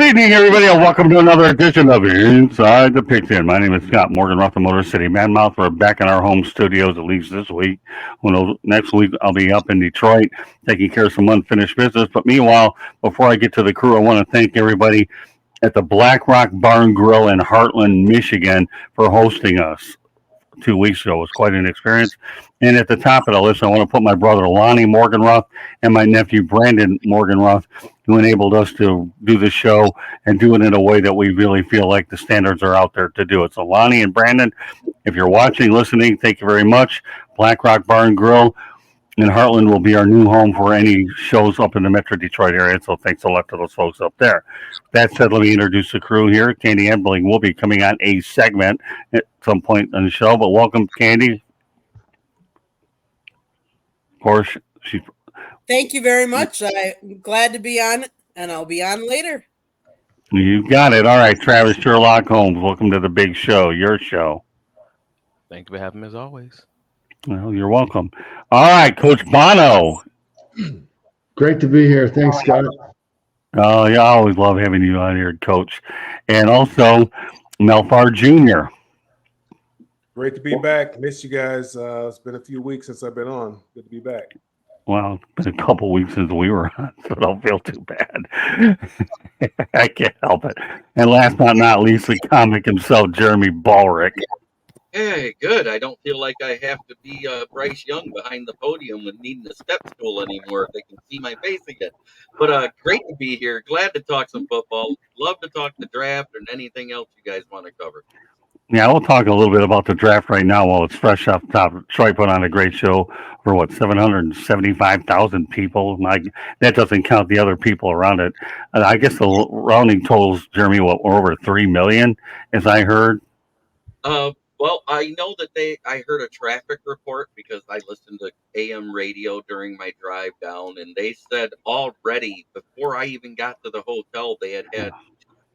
evening, everybody, and welcome to another edition of Inside the Pigskin. My name is Scott Morgan, the Motor City Madmouth. We're back in our home studios, at least this week. Who knows, next week I'll be up in Detroit taking care of some unfinished business. But meanwhile, before I get to the crew, I want to thank everybody at the Black Rock Barn Grill in Heartland, Michigan, for hosting us 2 weeks ago. It was quite an experience. And at the top of the list, I want to put my brother Lonnie Morganroth and my nephew Brandon Morganroth, who enabled us to do the show and do it in a way that we really feel like the standards are out there to do it. So Lonnie and Brandon, if you're watching, listening, thank you very much. Black Rock Barn Grill in Heartland will be our new home for any shows up in the Metro Detroit area. So thanks a lot to those folks up there. That said, let me introduce the crew here. Candy Embling will be coming on a segment at some point in the show, but welcome, Candy. Of course, thank you very much. I'm glad to be on, and I'll be on later. You got it. All right, Travis Sherlock Holmes, welcome to the big show, your show. Thank you for having me as always. Well, you're welcome. All right, Coach Bono. Great to be here. Thanks, Scott. Oh, yeah, I always love having you on here, Coach. And also, Melfar Jr. Great to be back. Missed you guys. It's been a few weeks since I've been on. Good to be back. Well, it's been a couple weeks since we were on, so don't feel too bad. I can't help it. And last but not least, the comic himself, Jeremy Ballrick. Hey, good. I don't feel like I have to be Bryce Young behind the podium and needing a step stool anymore. They can see my face again. But great to be here. Glad to talk some football. Love to talk the draft and anything else you guys want to cover. Yeah, we'll talk a little bit about the draft right now while it's fresh off the top. Troy put on a great show for 775,000 people. That doesn't count the other people around it. I guess the rounding totals, Jeremy, over 3 million, as I heard. Well, I know that I heard a traffic report because I listened to AM radio during my drive down, and they said already before I even got to the hotel, they had 2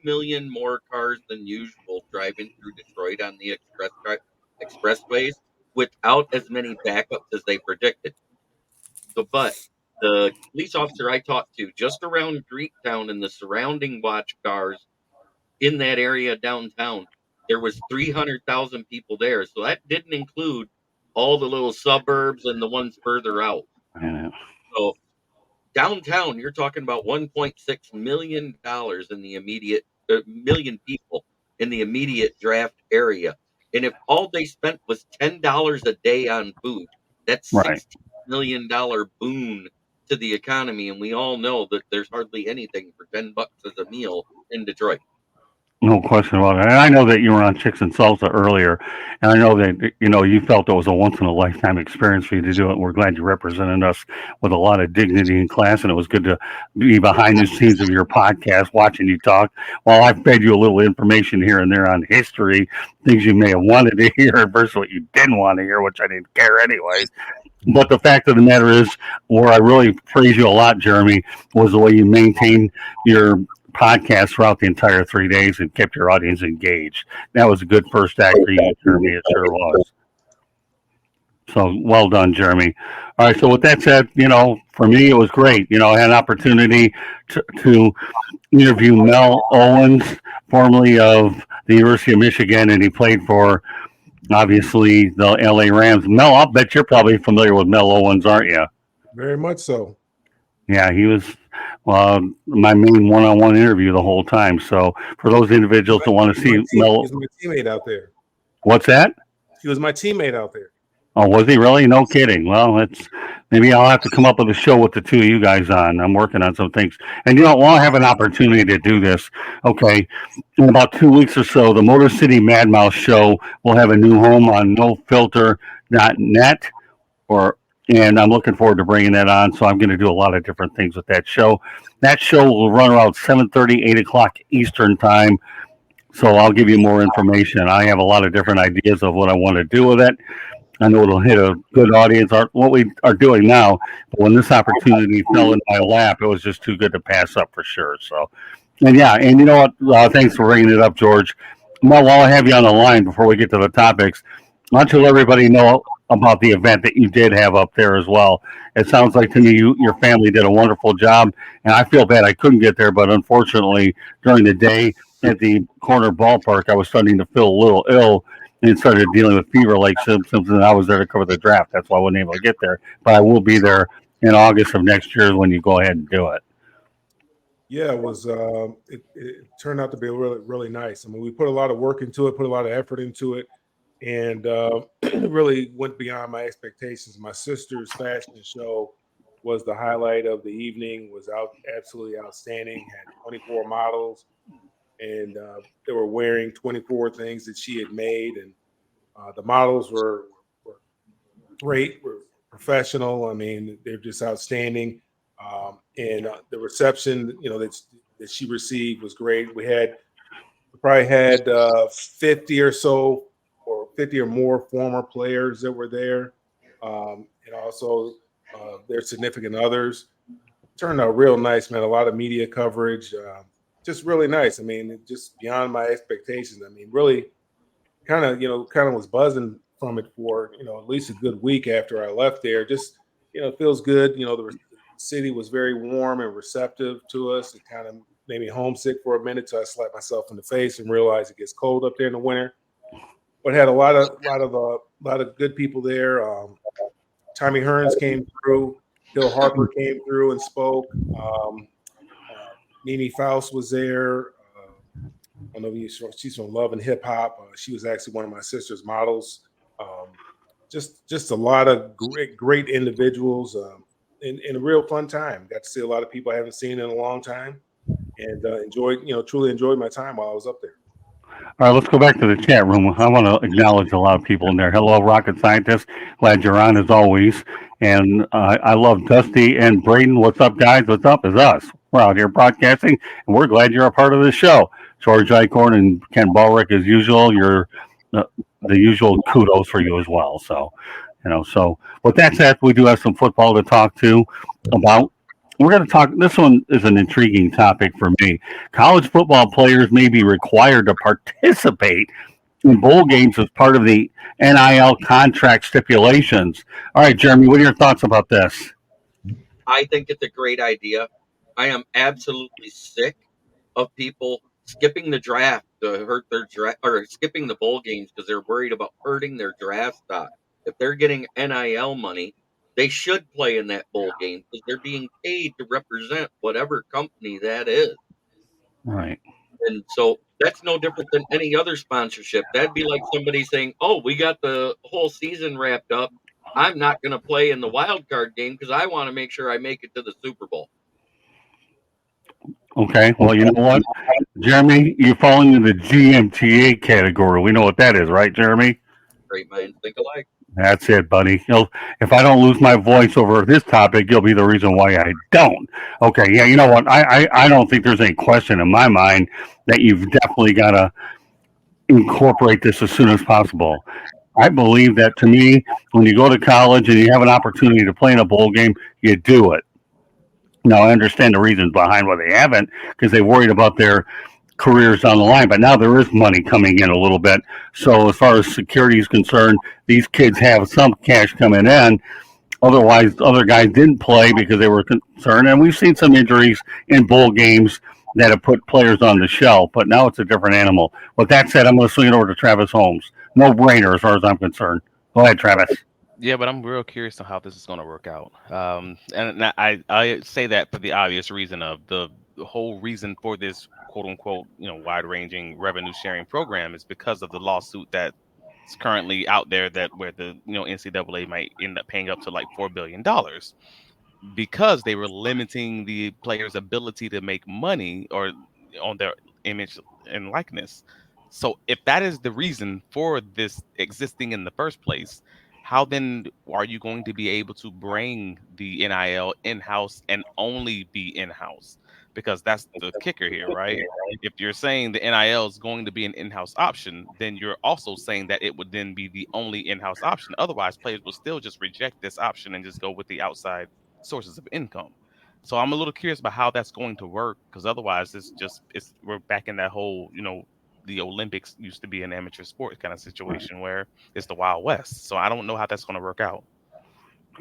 million more cars than usual driving through Detroit on the expressways without as many backups as they predicted. But the police officer I talked to just around Greektown and the surrounding watch cars in that area downtown, there was 300,000 people there. So that didn't include all the little suburbs and the ones further out. Yeah. So downtown, you're talking about $1.6 million in the immediate million people in the immediate draft area. And if all they spent was $10 a day on food, that's $16 million boon to the economy. And we all know that there's hardly anything for $10 as a meal in Detroit. No question about it. And I know that you were on Chicks and Salsa earlier, and I know that you felt it was a once-in-a-lifetime experience for you to do it, and we're glad you represented us with a lot of dignity and class, and it was good to be behind the scenes of your podcast, watching you talk, while I fed you a little information here and there on history, things you may have wanted to hear versus what you didn't want to hear, which I didn't care anyways. But the fact of the matter is, where I really praise you a lot, Jeremy, was the way you maintained your podcast throughout the entire 3 days and kept your audience engaged. That was a good first act for you, Jeremy. It sure was. So well done, Jeremy. All right. So with that said, for me, it was great. I had an opportunity to interview Mel Owens, formerly of the University of Michigan, and he played for, obviously, the LA Rams. Mel, I'll bet you're probably familiar with Mel Owens, aren't you? Very much so. Yeah, he was my main one-on-one interview the whole time. So for those individuals that want to see Mel, he was my teammate out there. What's that? He was my teammate out there. Oh, was he really? No kidding. Well, maybe I'll have to come up with a show with the two of you guys on. I'm working on some things, and we'll have an opportunity to do this. Okay, in about 2 weeks or so, the Motor City Madmouth show will have a new home on nofilter.net, and I'm looking forward to bringing that on. So I'm going to do a lot of different things with that show. That show will run around 7:30, 8 o'clock Eastern time. So I'll give you more information. I have a lot of different ideas of what I want to do with it. I know it'll hit a good audience, what we are doing now. But when this opportunity fell in my lap, it was just too good to pass up for sure. So, and you know what? Thanks for bringing it up, George. Well, while I have you on the line before we get to the topics, I want to let everybody know about the event that you did have up there as well. It sounds like to me your family did a wonderful job, and I feel bad I couldn't get there, but unfortunately during the day at the corner ballpark, I was starting to feel a little ill and started dealing with fever-like symptoms, and I was there to cover the draft. That's why I wasn't able to get there, but I will be there in August of next year when you go ahead and do it. Yeah, it was. It turned out to be really, really nice. I mean, we put a lot of work into it, put a lot of effort into it, and it really went beyond my expectations. My sister's fashion show was the highlight of the evening. Was absolutely outstanding. Had 24 models, and they were wearing 24 things that she had made, and the models were great, were professional. I mean, they're just outstanding. And the reception, that she received was great. We probably had 50 or so, or 50 or more former players that were there, and also their significant others. Turned out real nice, man. A lot of media coverage, just really nice. I mean, just beyond my expectations. I mean, really, kind of was buzzing from it for at least a good week after I left there. Just it feels good. The city was very warm and receptive to us. It kind of made me homesick for a minute, so I slapped myself in the face and realized it gets cold up there in the winter. But had a lot of good people there. Tommyhearns came through. Hill Harper came through and spoke. Mimi Faust was there. I know she's from Love and Hip Hop. She was actually one of my sister's models. Just a lot of great individuals, and a real fun time. Got to see a lot of people I haven't seen in a long time, and truly enjoyed my time while I was up there. All right, let's go back to the chat room. I want to acknowledge a lot of people in there. Hello, rocket scientist. Glad you're on as always. And I love Dusty and Braden. What's up, guys? What's up is us. We're out here broadcasting, and we're glad you're a part of the show. George Icorn and Ken Ballrick, as usual. You're the usual kudos for you as well. So, so with that said, we do have some football to talk to about. We're going to talk. This one is an intriguing topic for me. College football players may be required to participate in bowl games as part of the NIL contract stipulations. All right, Jeremy, what are your thoughts about this? I think it's a great idea. I am absolutely sick of people skipping the draft to hurt their draft, or skipping the bowl games because they're worried about hurting their draft stock. If they're getting NIL money, they should play in that bowl game because they're being paid to represent whatever company that is. Right. And so that's no different than any other sponsorship. That'd be like somebody saying, "Oh, we got the whole season wrapped up. I'm not going to play in the wild card game because I want to make sure I make it to the Super Bowl." Okay. Well, you know what, Jeremy, you're falling into the GMTA category. We know what that is, right, Jeremy? Great minds think alike. That's it, buddy. If I don't lose my voice over this topic, you'll be the reason why I don't. Okay, yeah, you know what? I don't think there's any question in my mind that you've definitely got to incorporate this as soon as possible. I believe that to me, when you go to college and you have an opportunity to play in a bowl game, you do it. Now, I understand the reasons behind why they haven't because they worried about their careers down the line, but now there is money coming in a little bit. So as far as security is concerned, these kids have some cash coming in. Otherwise, other guys didn't play because they were concerned, and we've seen some injuries in bowl games that have put players on the shelf. But now it's a different animal. With that said, I'm going to swing it over to Travis Holmes. No brainer as far as I'm concerned. Go ahead, Travis. Yeah, but I'm real curious on how this is going to work out. And I say that for the obvious reason of the whole reason for this quote unquote, wide-ranging revenue sharing program is because of the lawsuit that's currently out there where the NCAA might end up paying up to like $4 billion because they were limiting the players' ability to make money or on their image and likeness. So if that is the reason for this existing in the first place, how then are you going to be able to bring the NIL in-house and only be in-house? Because that's the kicker here, right? If you're saying the NIL is going to be an in-house option, then you're also saying that it would then be the only in-house option. Otherwise, players will still just reject this option and just go with the outside sources of income. So I'm a little curious about how that's going to work, because otherwise we're back in that whole, the Olympics used to be an amateur sport kind of situation where it's the Wild West. So I don't know how that's going to work out.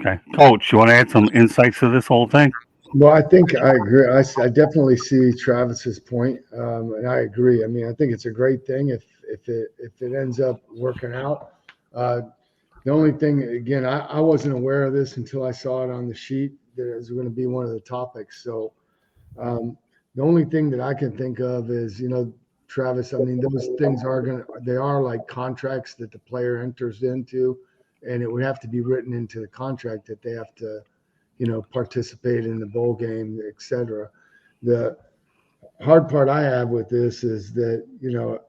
Okay, Coach, you want to add some insights to this whole thing? Well, I think I agree. I definitely see Travis's point, and I agree. I mean, I think it's a great thing if it ends up working out. The only thing, again, I wasn't aware of this until I saw it on the sheet that it was going to be one of the topics. So the only thing that I can think of is, Travis, I mean, those things they are like contracts that the player enters into, and it would have to be written into the contract that they have to, participate in the bowl game, et cetera. The hard part I have with this is that,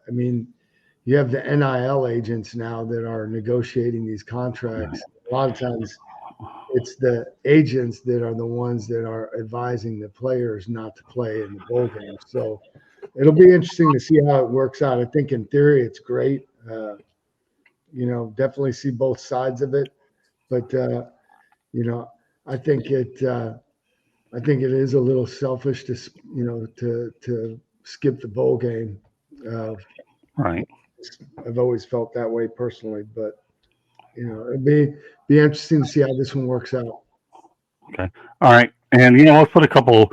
I mean, you have the NIL agents now that are negotiating these contracts. A lot of times it's the agents that are the ones that are advising the players not to play in the bowl game. So it'll be interesting to see how it works out. I think in theory it's great. Definitely see both sides of it. But, I think it is a little selfish to skip the bowl game. Right. I've always felt that way personally, but it'd be interesting to see how this one works out. Okay. All right. And let's put a couple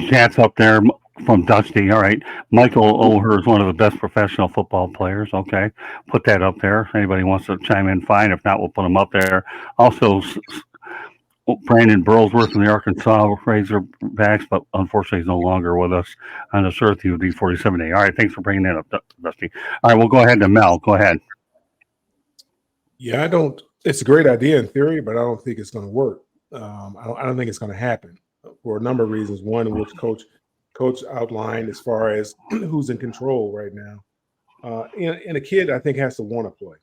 chats up there from Dusty. All right. Michael O'Hare is one of the best professional football players. Okay. Put that up there. Anybody wants to chime in, fine. If not, we'll put them up there. Also, Brandon Burlsworth from the Arkansas Razorbacks, but unfortunately he's no longer with us on this earth. He would be 47A. All right, thanks for bringing that up, Dusty. All right, we'll go ahead to Mel. Go ahead. Yeah, it's a great idea in theory, but I don't think it's going to work. I don't think it's going to happen for a number of reasons. One, which Coach outlined as far as who's in control right now. And a kid, I think, has to want to play.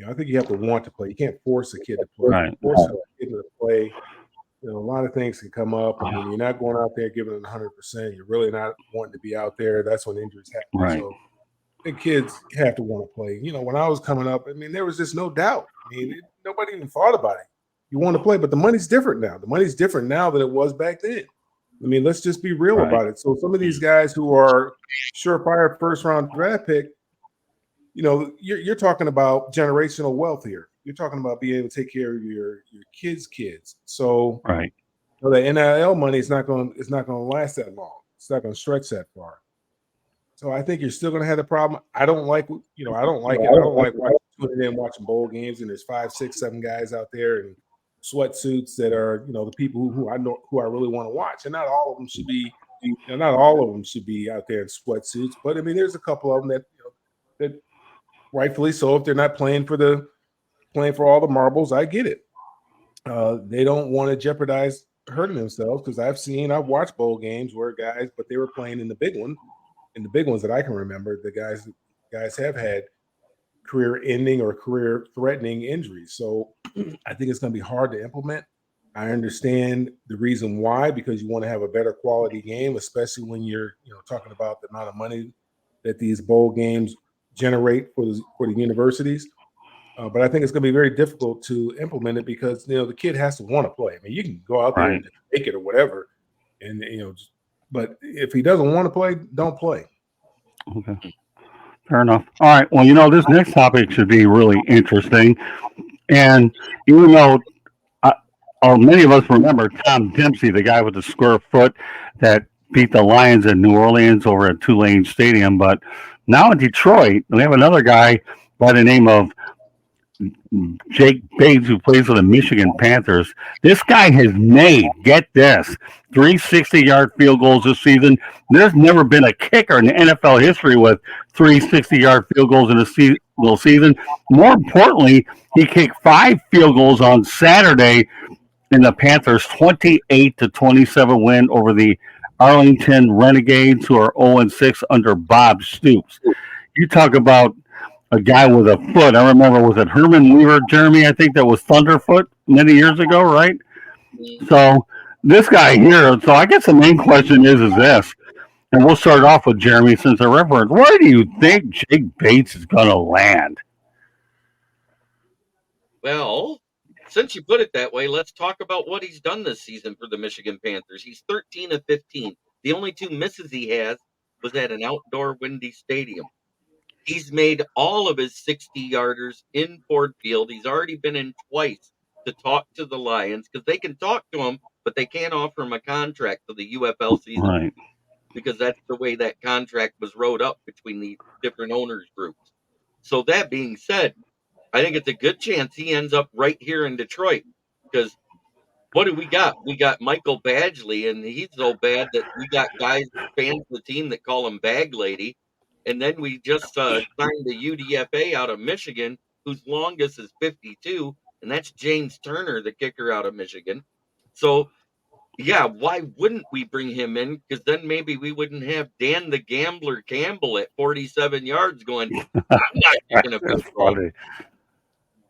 I think you have to want to play. You can't force a kid to play. Right. Force a kid to play. A lot of things can come up. And when you're not going out there giving it 100%, you're really not wanting to be out there. That's when injuries happen. Right. So I think kids have to want to play. When I was coming up, I mean, there was just no doubt. I mean, nobody even thought about it. You want to play, but the money's different now. The money's different now than it was back then. I mean, let's just be real about it. So some of these guys who are surefire first-round draft pick, you're talking about generational wealth here. You're talking about being able to take care of your kids' kids. So right. The NIL money is not going to last that long. It's not going to stretch that far. So I think you're still going to have the problem. I don't like it. I don't like watching bowl games and there's 5, 6, 7 guys out there in sweatsuits that are the people who I really want to watch. And not all of them should be. Not all of them should be out there in sweatsuits. But I mean, there's a couple of them that rightfully so, if they're not playing for all the marbles, I get it. They don't want to jeopardize hurting themselves because I've watched bowl games where but they were playing in the big ones that I can remember. The guys have had career-ending or career-threatening injuries. So I think it's going to be hard to implement. I understand the reason why, because you want to have a better quality game, especially when you're talking about the amount of money that these bowl games generate for the universities. But I think it's going to be very difficult to implement it because, the kid has to want to play. I mean, you can go out there and make it or whatever. And, but if he doesn't want to play, don't play. Okay. Fair enough. All right. Well, this next topic should be really interesting. And even though many of us remember Tom Dempsey, the guy with the square foot that beat the Lions in New Orleans over at Tulane Stadium, but now in Detroit, we have another guy by the name of Jakebates who plays for the Michigan Panthers. This guy has made, get this, 360-yard field goals this season. There's never been a kicker in NFL history with 360-yard field goals in a single season. More importantly, he kicked 5 field goals on Saturday in the Panthers' 28-27 win over the Arlington Renegades, who are 0-6 under Bob Stoops. You talk about a guy with a foot. I remember, was it Herman Weaver, Jeremy? I think that was Thunderfoot many years ago, right? So this guy here. So I guess the main question is this, and we'll start off with Jeremy since the reference. Where do you think Jakebates is going to land? Well, since you put it that way, let's talk about what he's done this season for the Michigan Panthers. He's 13 of 15. The only 2 misses he has was at an outdoor windy stadium. He's made all of his 60-yarders in Ford Field. He's already been in twice to talk to the Lions because they can talk to him, but they can't offer him a contract for the UFL season Right. because that's the way that contract was wrote up between the different owners groups. So that being said, I think it's a good chance he ends up right here in Detroit because what do we got? We got Michael Badgley, and he's so bad that we got guys, fans of the team that call him Bag Lady. And then we just signed the UDFA out of Michigan, whose longest is 52, and that's James Turner, the kicker out of Michigan. So, yeah, why wouldn't we bring him in? Because then maybe we wouldn't have Dan the Gambler Campbell at 47 yards going, I'm not kicking a field That's goal. funny.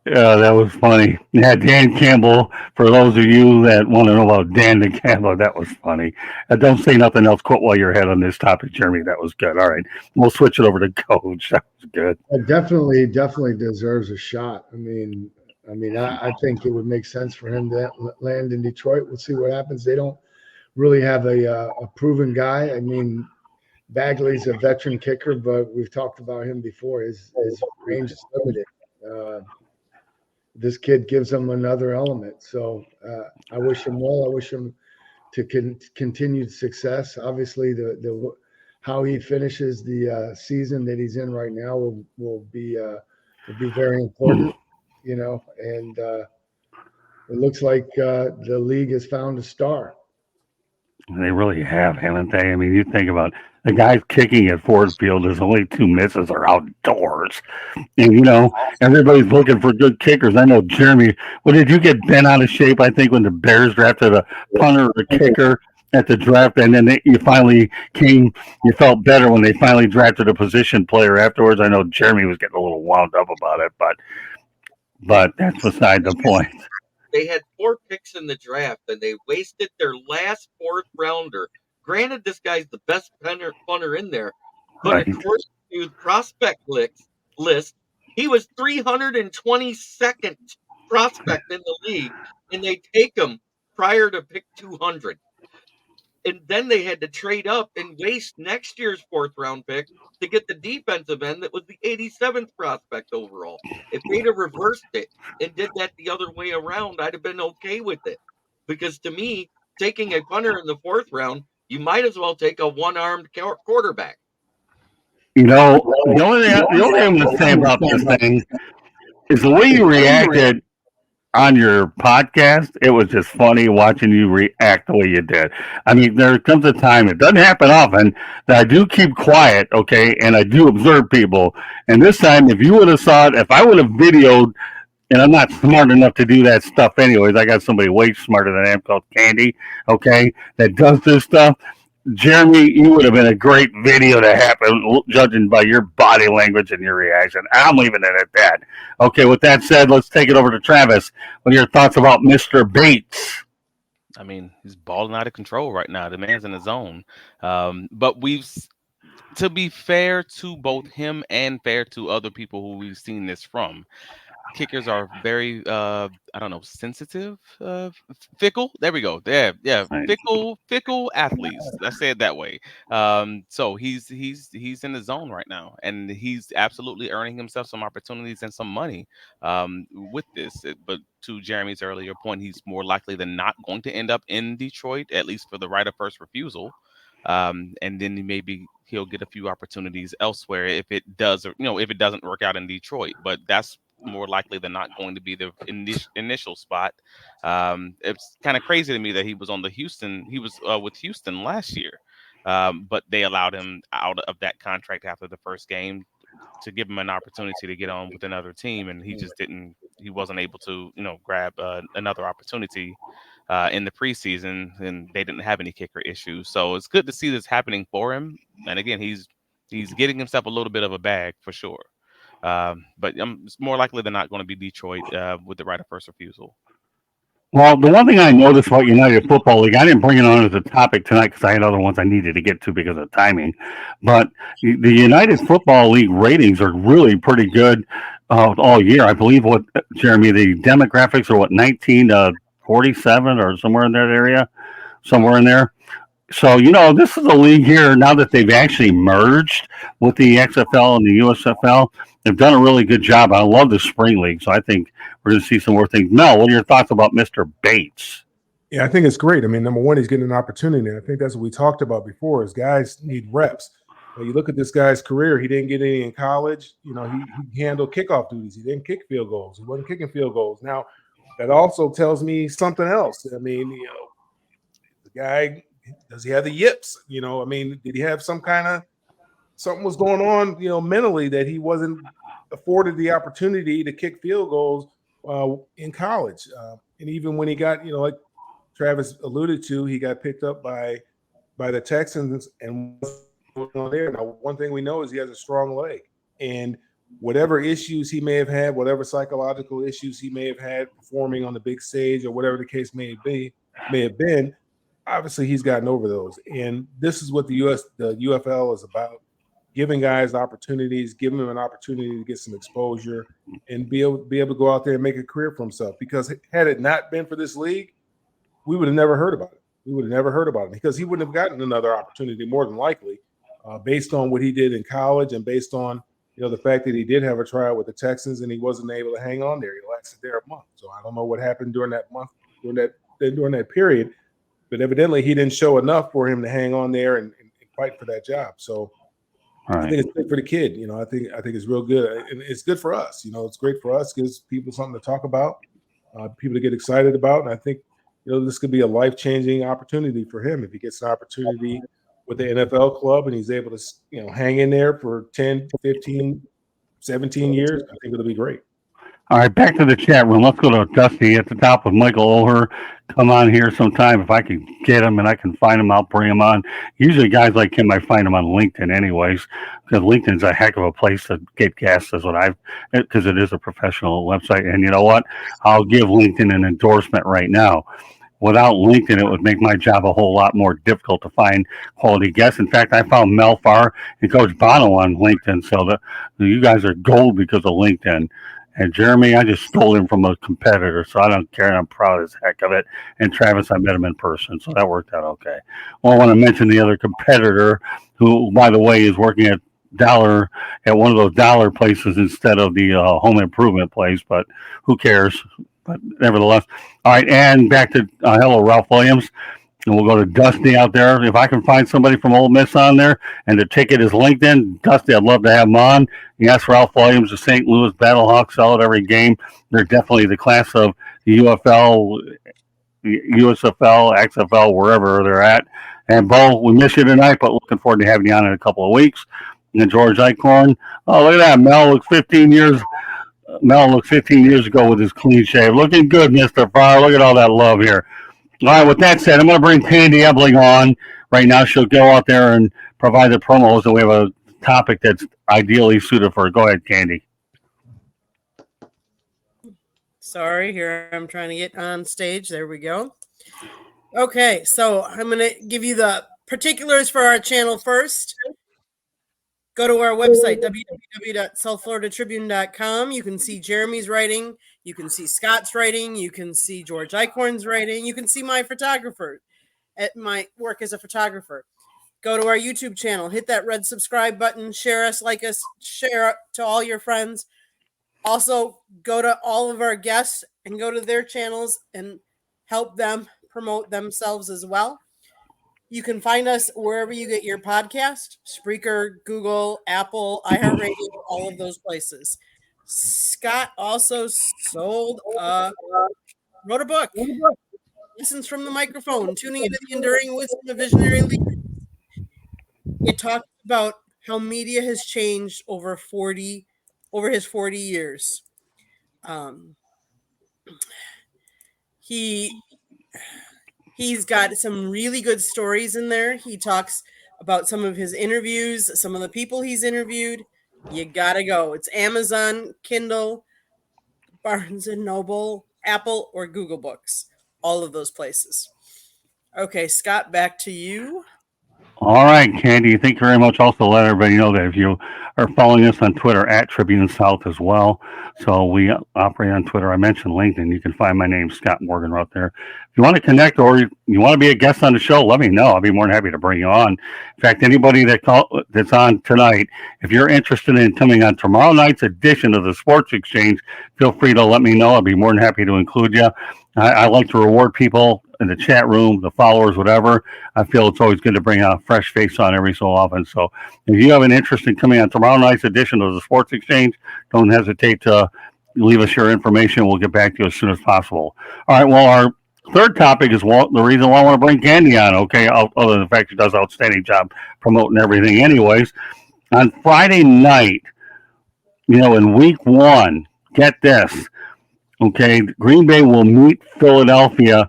Yeah, that was funny. Yeah, Dan Campbell. For those of you that want to know about Dan the Campbell, that was funny. Don't say nothing else. Quit while you're ahead on this topic, Jeremy. That was good. All right, we'll switch it over to Coach. That was good. Definitely deserves a shot. I think it would make sense for him to land in Detroit. We'll see what happens. They don't really have a proven guy. I mean, Bagley's a veteran kicker, but we've talked about him before. His range is limited. This kid gives him another element. So I wish him well. I wish him to continued success. Obviously, the how he finishes the season that he's in right now will be very important. And it looks like the league has found a star. They really have, haven't they? I mean, you think about the guys kicking at Ford Field. There's only 2 misses are outdoors, and everybody's looking for good kickers. I know Jeremy. Well, did you get bent out of shape? I think when the Bears drafted a punter or a kicker at the draft, and then you felt better when they finally drafted a position player afterwards. I know Jeremy was getting a little wound up about it, but that's beside the point. They had 4 picks in the draft, and they wasted their last 4th rounder. Granted, this guy's the best punter in there, but Right. according to the prospect list, he was 322nd prospect in the league, and they take him prior to pick 200. And then they had to trade up and waste next year's 4th round pick to get the defensive end that was the 87th prospect overall. If they'd have reversed it and did that the other way around, I'd have been okay with it. Because to me, taking a punter in the 4th round, you might as well take a one-armed quarterback. The only thing I'm going to say about this thing is the way you reacted on your podcast. It was just funny watching you react the way you did. I mean, there comes a time, it doesn't happen often, that I do keep quiet, okay, and I do observe people. And this time, if you would have saw it, if I would have videoed, and I'm not smart enough to do that stuff anyways, I got somebody way smarter than I am called Candy, okay, that does this stuff. Jeremy, you would have been a great video to happen, judging by your body language and your reaction. I'm leaving it at that. Okay, with that said, let's take it over to Travis. What are your thoughts about Mr. Bates? I mean, he's balling out of control right now. The man's in the zone. But to be fair to both him and fair to other people who we've seen this from, kickers are very sensitive, fickle. There we go. Yeah, fickle athletes. Let's say it that way. So he's in the zone right now, and he's absolutely earning himself some opportunities and some money with this. But to Jeremy's earlier point, he's more likely than not going to end up in Detroit, at least for the right of first refusal. And then maybe he'll get a few opportunities elsewhere if it doesn't work out in Detroit. But that's more likely than not going to be the initial spot. It's kind of crazy to me that he was with Houston last year, but they allowed him out of that contract after the first game to give him an opportunity to get on with another team, and he wasn't able to grab another opportunity in the preseason, and they didn't have any kicker issues. So it's good to see this happening for him, and again, he's getting himself a little bit of a bag for sure. But it's more likely than not going to be Detroit with the right of first refusal. Well, the one thing I noticed about United Football League, I didn't bring it on as a topic tonight because I had other ones I needed to get to because of timing. But the United Football League ratings are really pretty good all year. I believe Jeremy, the demographics are 19 to 47 or somewhere in that area, somewhere in there. So, this is a league here now that they've actually merged with the XFL and the USFL. They've done a really good job. I love the spring league, so I think we're going to see some more things. Mel, what are your thoughts about Mr. Bates? Yeah, I think it's great. I mean, number one, he's getting an opportunity. I think that's what we talked about before is guys need reps. You look at this guy's career, he didn't get any in college. He handled kickoff duties. He didn't kick field goals. He wasn't kicking field goals. Now, that also tells me something else. I mean, the guy, does he have the yips? I mean, did he have something was going on, mentally that he wasn't afforded the opportunity to kick field goals in college. And even when he got, like Travis alluded to, he got picked up by the Texans and there. Now, one thing we know is he has a strong leg, and whatever issues he may have had, whatever psychological issues he may have had performing on the big stage or whatever the case may have been, obviously he's gotten over those. And this is what the UFL is about. Giving guys opportunities, giving them an opportunity to get some exposure and be able to go out there and make a career for himself. Because had it not been for this league, we would have never heard about it. We would have never heard about it because he wouldn't have gotten another opportunity more than likely based on what he did in college and based on, the fact that he did have a tryout with the Texans and he wasn't able to hang on there. He lasted there a month. So I don't know what happened during that month, during that period, but evidently he didn't show enough for him to hang on there and fight for that job. So I think it's good for the kid. I think it's real good. And it's good for us. It's great for us. Gives people something to talk about, people to get excited about. And I think, this could be a life-changing opportunity for him if he gets an opportunity with the NFL club and he's able to, hang in there for 10, 15, 17 years. I think it'll be great. All right, back to the chat room. Let's go to Dusty at the top with Michael Oher. Come on here sometime. If I can get him and I can find him, I'll bring him on. Usually guys like him, I find him on LinkedIn anyways, because LinkedIn's a heck of a place to get guests, because it is a professional website. And you know what? I'll give LinkedIn an endorsement right now. Without LinkedIn, it would make my job a whole lot more difficult to find quality guests. In fact, I found Mel Farr and Coach Bono on LinkedIn, so you guys are gold because of LinkedIn. And Jeremy, I just stole him from a competitor, so I don't care. I'm proud as heck of it. And Travis, I met him in person, so that worked out okay. Well, I want to mention the other competitor, who, by the way, is working at one of those dollar places instead of the home improvement place, but who cares? But nevertheless, all right. And back to hello, Ralph Williams. And we'll go to Dusty out there. If I can find somebody from Ole Miss on there and the ticket is LinkedIn, Dusty, I'd love to have him on. Yes, Ralph Williams, the St. Louis Battlehawks sell it every game. They're definitely the class of the UFL, USFL, XFL, wherever they're at. And Bo, we miss you tonight, but looking forward to having you on in a couple of weeks. And George Eichhorn. Oh, look at that. Mel looks 15 years ago with his clean shave. Looking good, Mr. Farr. Look at all that love here. All right, with that said, I'm going to bring Candy Ebling on right now. She'll go out there and provide the promos, and we have a topic that's ideally suited for her. Go ahead, Candy. Sorry, here I'm trying to get on stage. There we go. Okay, so I'm going to give you the particulars for our channel first. Go to our website, www.southfloridatribune.com. You can see Jeremy's writing. You can see Scott's writing. You can see George Eichhorn's writing. You can see my photographer at my work as a photographer. Go to our YouTube channel. Hit that red subscribe button. Share us, like us, share to all your friends. Also, go to all of our guests and go to their channels and help them promote themselves as well. You can find us wherever you get your podcast, Spreaker, Google, Apple, iHeartRadio, all of those places. Scott also wrote a book, Lessons from the Microphone, Tuning into the Enduring Wisdom of Visionary Leaders. It talks about how media has changed over his 40 years. He's got some really good stories in there. He talks about some of his interviews, some of the people he's interviewed. You gotta go. It's Amazon, Kindle, Barnes & Noble, Apple, or Google Books. All of those places. Okay, Scott, back to you. All right, Candy. Thank you very much. Also, let everybody know that if you are following us on Twitter at Tribune South as well. So we operate on Twitter. I mentioned LinkedIn. You can find my name, Scott Morgan, right there. If you want to connect or you want to be a guest on the show, let me know. I'll be more than happy to bring you on. In fact, anybody that's on tonight, if you're interested in coming on tomorrow night's edition of the Sports Exchange, feel free to let me know. I'll be more than happy to include you. I like to reward people in the chat room, the followers, whatever. I feel it's always good to bring a fresh face on every so often. So if you have an interest in coming on tomorrow night's edition of the Sports Exchange, don't hesitate to leave us your information. We'll get back to you as soon as possible. All right. Well, our third topic is the reason why I want to bring Candy on. Okay. Other than the fact she does an outstanding job promoting everything. Anyways, on Friday night, in week 1, get this. Okay. Green Bay will meet Philadelphia.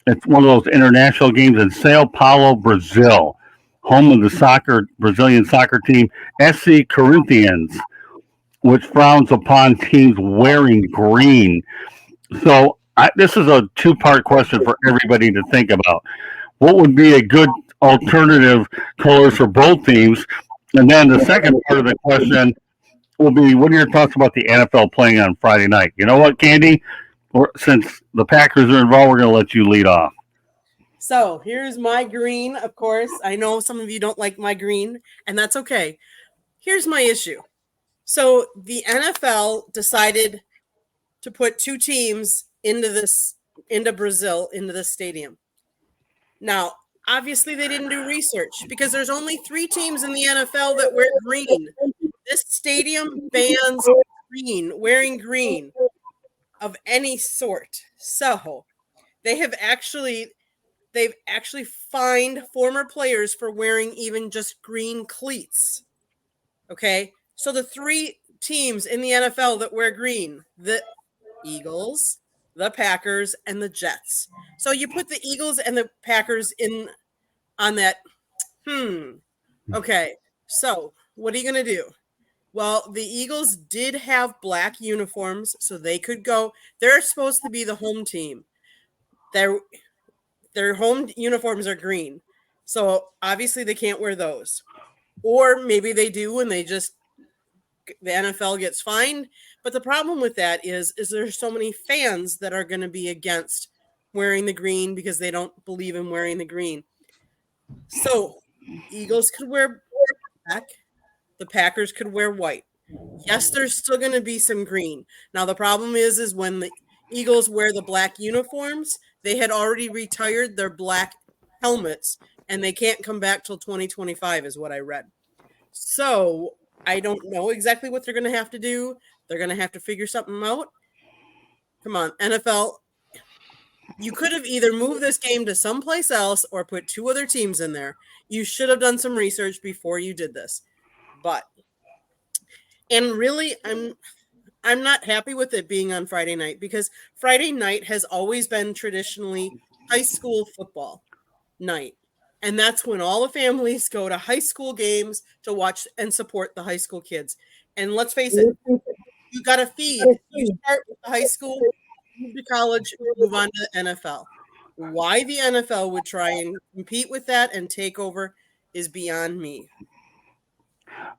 It's one of those international games in Sao Paulo, Brazil, home of the Brazilian soccer team, sccorinthians, which frowns upon teams wearing green. So this is a two-part question for everybody to think about. What would be a good alternative colors for both teams? And then the second part of the question will be, what are your thoughts about the NFL playing on Friday night? You know what, Candy? Since the Packers are involved, we're going to let you lead off. So here's my green, of course. I know some of you don't like my green, and that's okay. Here's my issue. So the NFL decided to put 2 teams into Brazil, into this stadium. Now, obviously they didn't do research because there's only 3 teams in the NFL that wear green. This stadium bans wearing green of any sort. So they've actually fined former players for wearing even just green cleats. Okay, so the 3 teams in the NFL that wear green, the Eagles, the Packers, and the Jets. So you put the Eagles and the Packers in on that. Okay, so what are you going to do? Well, the Eagles did have black uniforms, so they could go. They're supposed to be the home team. Their home uniforms are green. So obviously they can't wear those. Or maybe they do and the NFL gets fined. But the problem with that is there's so many fans that are going to be against wearing the green because they don't believe in wearing the green. So Eagles could wear black. The Packers could wear white. Yes, there's still going to be some green. Now, the problem is when the Eagles wear the black uniforms, they had already retired their black helmets, and they can't come back till 2025 is what I read. So I don't know exactly what they're going to have to do. They're going to have to figure something out. Come on, NFL. You could have either moved this game to someplace else or put 2 other teams in there. You should have done some research before you did this. And really, I'm not happy with it being on Friday night because Friday night has always been traditionally high school football night. And that's when all the families go to high school games to watch and support the high school kids. And let's face it, you got to feed. You start with the high school, move to college, move on to the NFL. Why the NFL would try and compete with that and take over is beyond me.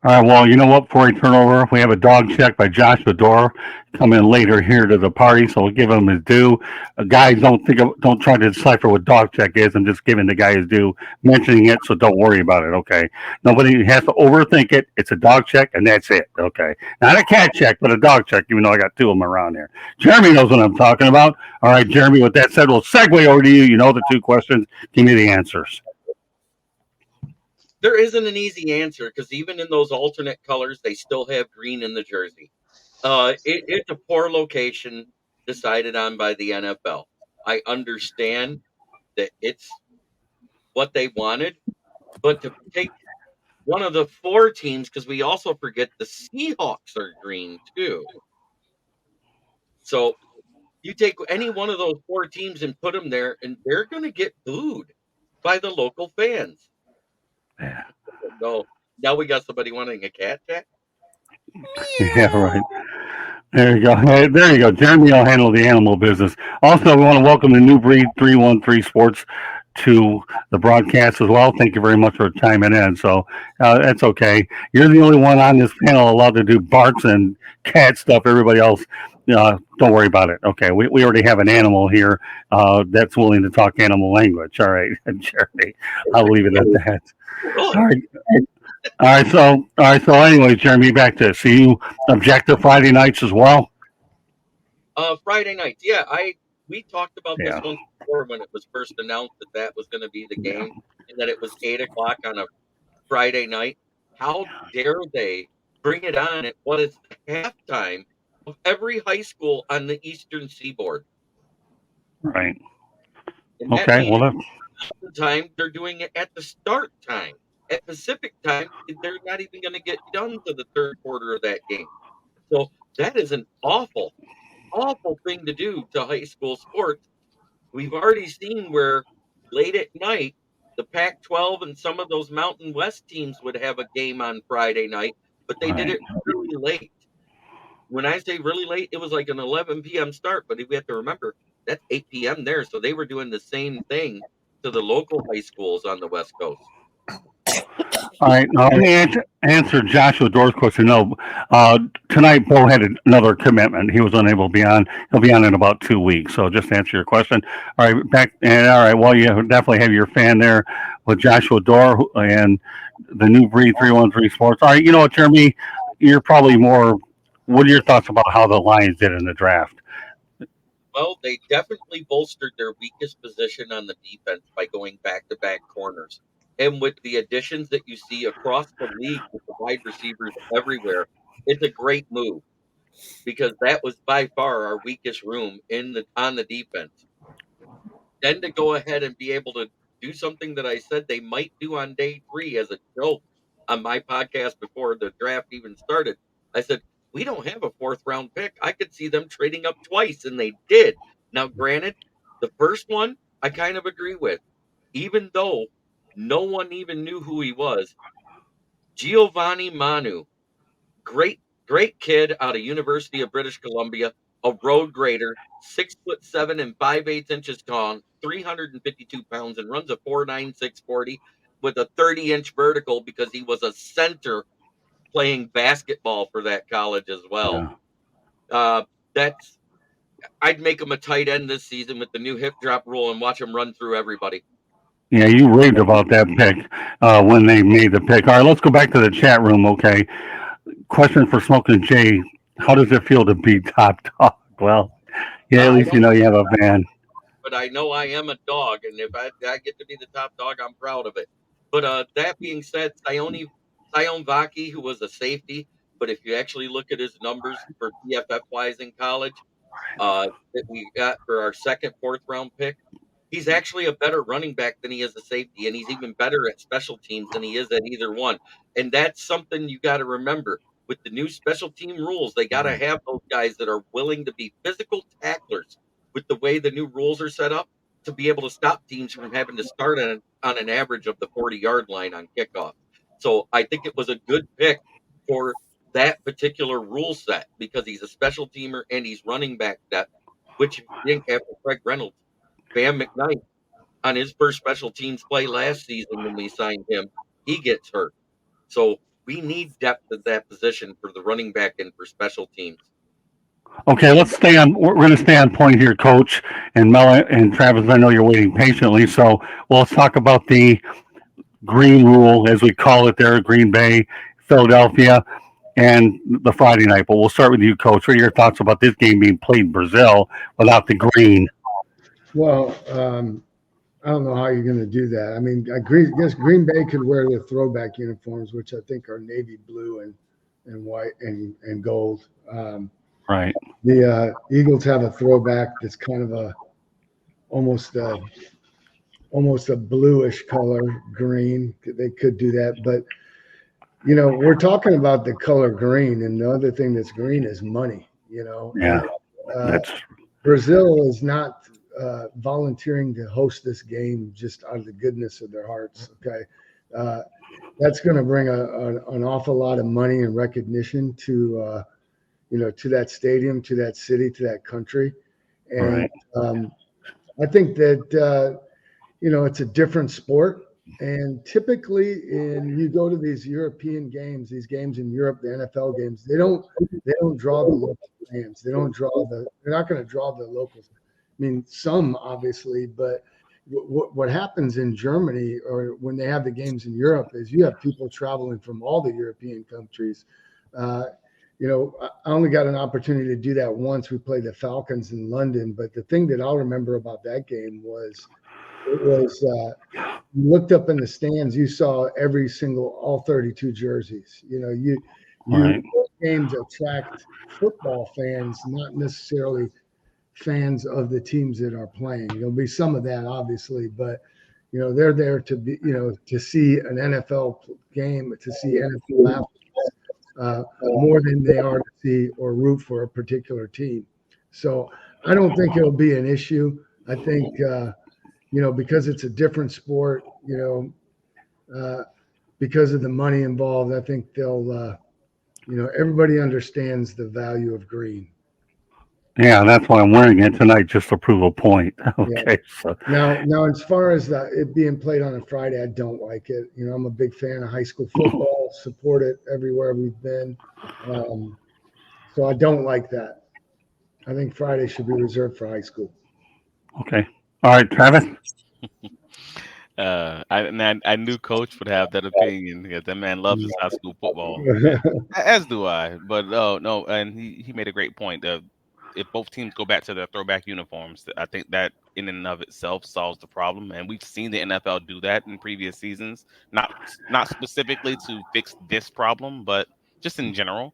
All right. Well, you know what? Before we turn over, we have a dog check by Josh Bedore coming later here to the party, so we'll give him his due. Guys, don't try to decipher what dog check is. I'm just giving the guy his due, mentioning it, so don't worry about it. Okay. Nobody has to overthink it. It's a dog check, and that's it. Okay. Not a cat check, but a dog check. Even though I got 2 of them around here. Jeremy knows what I'm talking about. All right, Jeremy. With that said, we'll segue over to you. You know the 2 questions. Give me the answers. There isn't an easy answer because even in those alternate colors, they still have green in the jersey. It's a poor location decided on by the NFL. I understand that it's what they wanted, but to take one of the 4 teams, because we also forget the Seahawks are green too. So you take any one of those 4 teams and put them there, and they're going to get booed by the local fans. Yeah. So now we got somebody wanting a cat check. Yeah, right. There you go. Hey, there you go. Jeremy will handle the animal business. Also, we want to welcome the New Breed 313 Sports to the broadcast as well. Thank you very much for chiming in. So that's okay. You're the only one on this panel allowed to do barks and cat stuff. Everybody else, don't worry about it. Okay, we already have an animal here that's willing to talk animal language. All right, Jeremy, I'll leave it at that. All right. All right. So anyway, Jeremy, back to so you object to Friday nights as well. Friday nights. Yeah, we talked about this Yeah. one before when it was first announced that was going to be the game and that it was 8 o'clock on a Friday night. How dare they bring it on at what is the halftime of every high school on the Eastern Seaboard? Right. And that Okay. means Well, time they're doing it at the start time. At Pacific time, they're not even going to get done to the third quarter of that game. So that is an awful thing to do to high school sports. We've already seen where late at night, the Pac-12 and some of those Mountain West teams would have a game on Friday night, but they did right. it really late. When I say really late, it was like an 11 p.m. start, but we have to remember that's 8 p.m. there, so they were doing the same thing to the local high schools on the West Coast. All right. Now, let me answer Joshua Door's question. No, tonight Bo had another commitment. He was unable to be on. He'll be on in about 2 weeks. So just to answer your question. All right, back. And all right. Well, you definitely have your fan there with Joshua Door and the new breed 313 Sports. All right. You know what, Jeremy? You're probably more. What are your thoughts about how the Lions did in the draft? Well, they definitely bolstered their weakest position on the defense by going back-to-back corners. And with the additions that you see across the league with the wide receivers everywhere, it's a great move because that was by far our weakest room on the defense. Then to go ahead and be able to do something that I said they might do on day 3 as a joke on my podcast before the draft even started. I said, we don't have a 4th-round pick. I could see them trading up twice, and they did. Now, granted, the first one I kind of agree with. Even though no one even knew who he was, Giovanni Manu, great kid out of University of British Columbia, a road grader, 6'7" and 5/8 inches tall, 352 pounds, and runs a 4.96 40 with a 30-inch vertical because he was a center playing basketball for that college as well. Yeah. That's I'd make him a tight end this season with the new hip drop rule and watch him run through everybody. Yeah, you raved about that pick when they made the pick. All right, let's go back to the chat room. Okay. Question for Smoking Jay. How does it feel to be top dog? Well, yeah, at least you know you have a van. But I know I am a dog, and if I get to be the top dog, I'm proud of it. But that being said, Sion Vaki, who was a safety, but if you actually look at his numbers for PFF-wise in college, that we got for our second, 4th-round pick, he's actually a better running back than he is a safety, and he's even better at special teams than he is at either one. And that's something you got to remember. With the new special team rules, they got to have those guys that are willing to be physical tacklers with the way the new rules are set up to be able to stop teams from having to start on an average of the 40-yard line on kickoff. So I think it was a good pick for that particular rule set because he's a special teamer and he's running back depth, which you think after Craig Reynolds, Bam McKnight, on his first special teams play last season when we signed him, he gets hurt. So we need depth at that position for the running back and for special teams. Okay, let's stay on. We're going to stay on point here, Coach and Mel and Travis. I know you're waiting patiently, so let's talk about the green rule, as we call it there, Green Bay, Philadelphia, and the Friday night. But we'll start with you, Coach. What are your thoughts about this game being played in Brazil without the green? Well, I don't know how you're going to do that. I mean, I guess Green Bay could wear their throwback uniforms, which I think are navy blue and white and gold. Right. The Eagles have a throwback that's kind of almost a bluish color, green. They could do that, but we're talking about the color green, and the other thing that's green is money. Yeah. That's Brazil is not volunteering to host this game just out of the goodness of their hearts. Okay. That's going to bring an awful lot of money and recognition to that stadium, to that city, to that country. And right. I think that, it's a different sport. And typically, you go to these European games, these games in Europe, the NFL games, they don't draw the local fans. They're not going to draw the locals. I mean, some obviously, but what happens in Germany or when they have the games in Europe is you have people traveling from all the European countries. I only got an opportunity to do that once. We played the Falcons in London, but the thing that I'll remember about that game was you looked up in the stands, you saw all 32 jerseys. Right. Games attract football fans, not necessarily fans of the teams that are playing. There'll be some of that, obviously, but they're there to be, to see an NFL game, to see NFL athletes more than they are to see or root for a particular team. So I don't think it'll be an issue. I think because it's a different sport, because of the money involved, I think they'll, everybody understands the value of green. Yeah, that's why I'm wearing it tonight, just to prove a point. Okay, so Now, as far as it being played on a Friday, I don't like it. I'm a big fan of high school football, support it everywhere we've been. So I don't like that. I think Friday should be reserved for high school. okay. All right, Travis. I knew Coach would have that opinion because that man loves his high school football, as do I. But no, and he made a great point. If both teams go back to their throwback uniforms, I think that in and of itself solves the problem. And we've seen the NFL do that in previous seasons, not specifically to fix this problem, but just in general.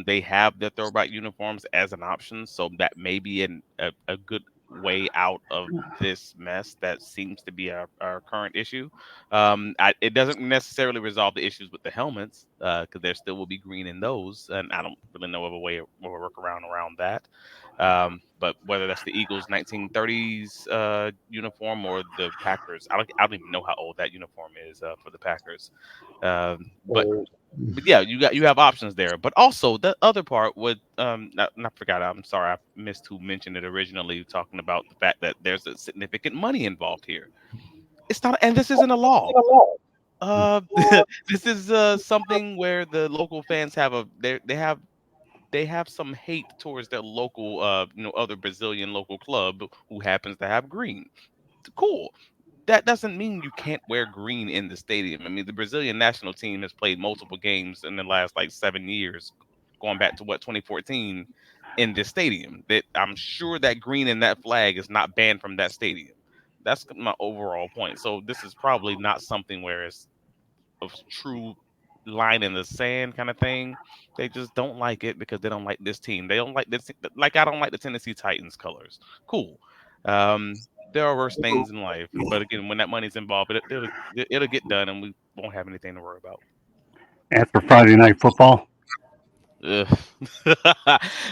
They have their throwback uniforms as an option, so that may be a good way out of this mess that seems to be our current issue. It doesn't necessarily resolve the issues with the helmets because there still will be green in those, and I don't really know of a way or a workaround around that. But whether that's the Eagles 1930s uniform or the Packers, I don't even know how old that uniform is for the Packers. But yeah, you have options there. But also the other part would I forgot. I'm sorry, I missed who mentioned it originally, talking about the fact that there's a significant money involved here. It's not, and this isn't a law. This is something where the local fans they have some hate towards their local other Brazilian local club who happens to have green. Cool. That doesn't mean you can't wear green in the stadium. I mean, the Brazilian national team has played multiple games in the last like 7 years, going back to 2014 in this stadium. That I'm sure that green in that flag is not banned from that stadium. That's my overall point. So this is probably not something where it's a true line in the sand kind of thing. They just don't like it because they don't like this team. They don't like this. Like I don't like the Tennessee Titans colors. Cool. There are worse things in life, but again, when that money's involved, it'll get done, and we won't have anything to worry about. As for Friday night football, Ugh.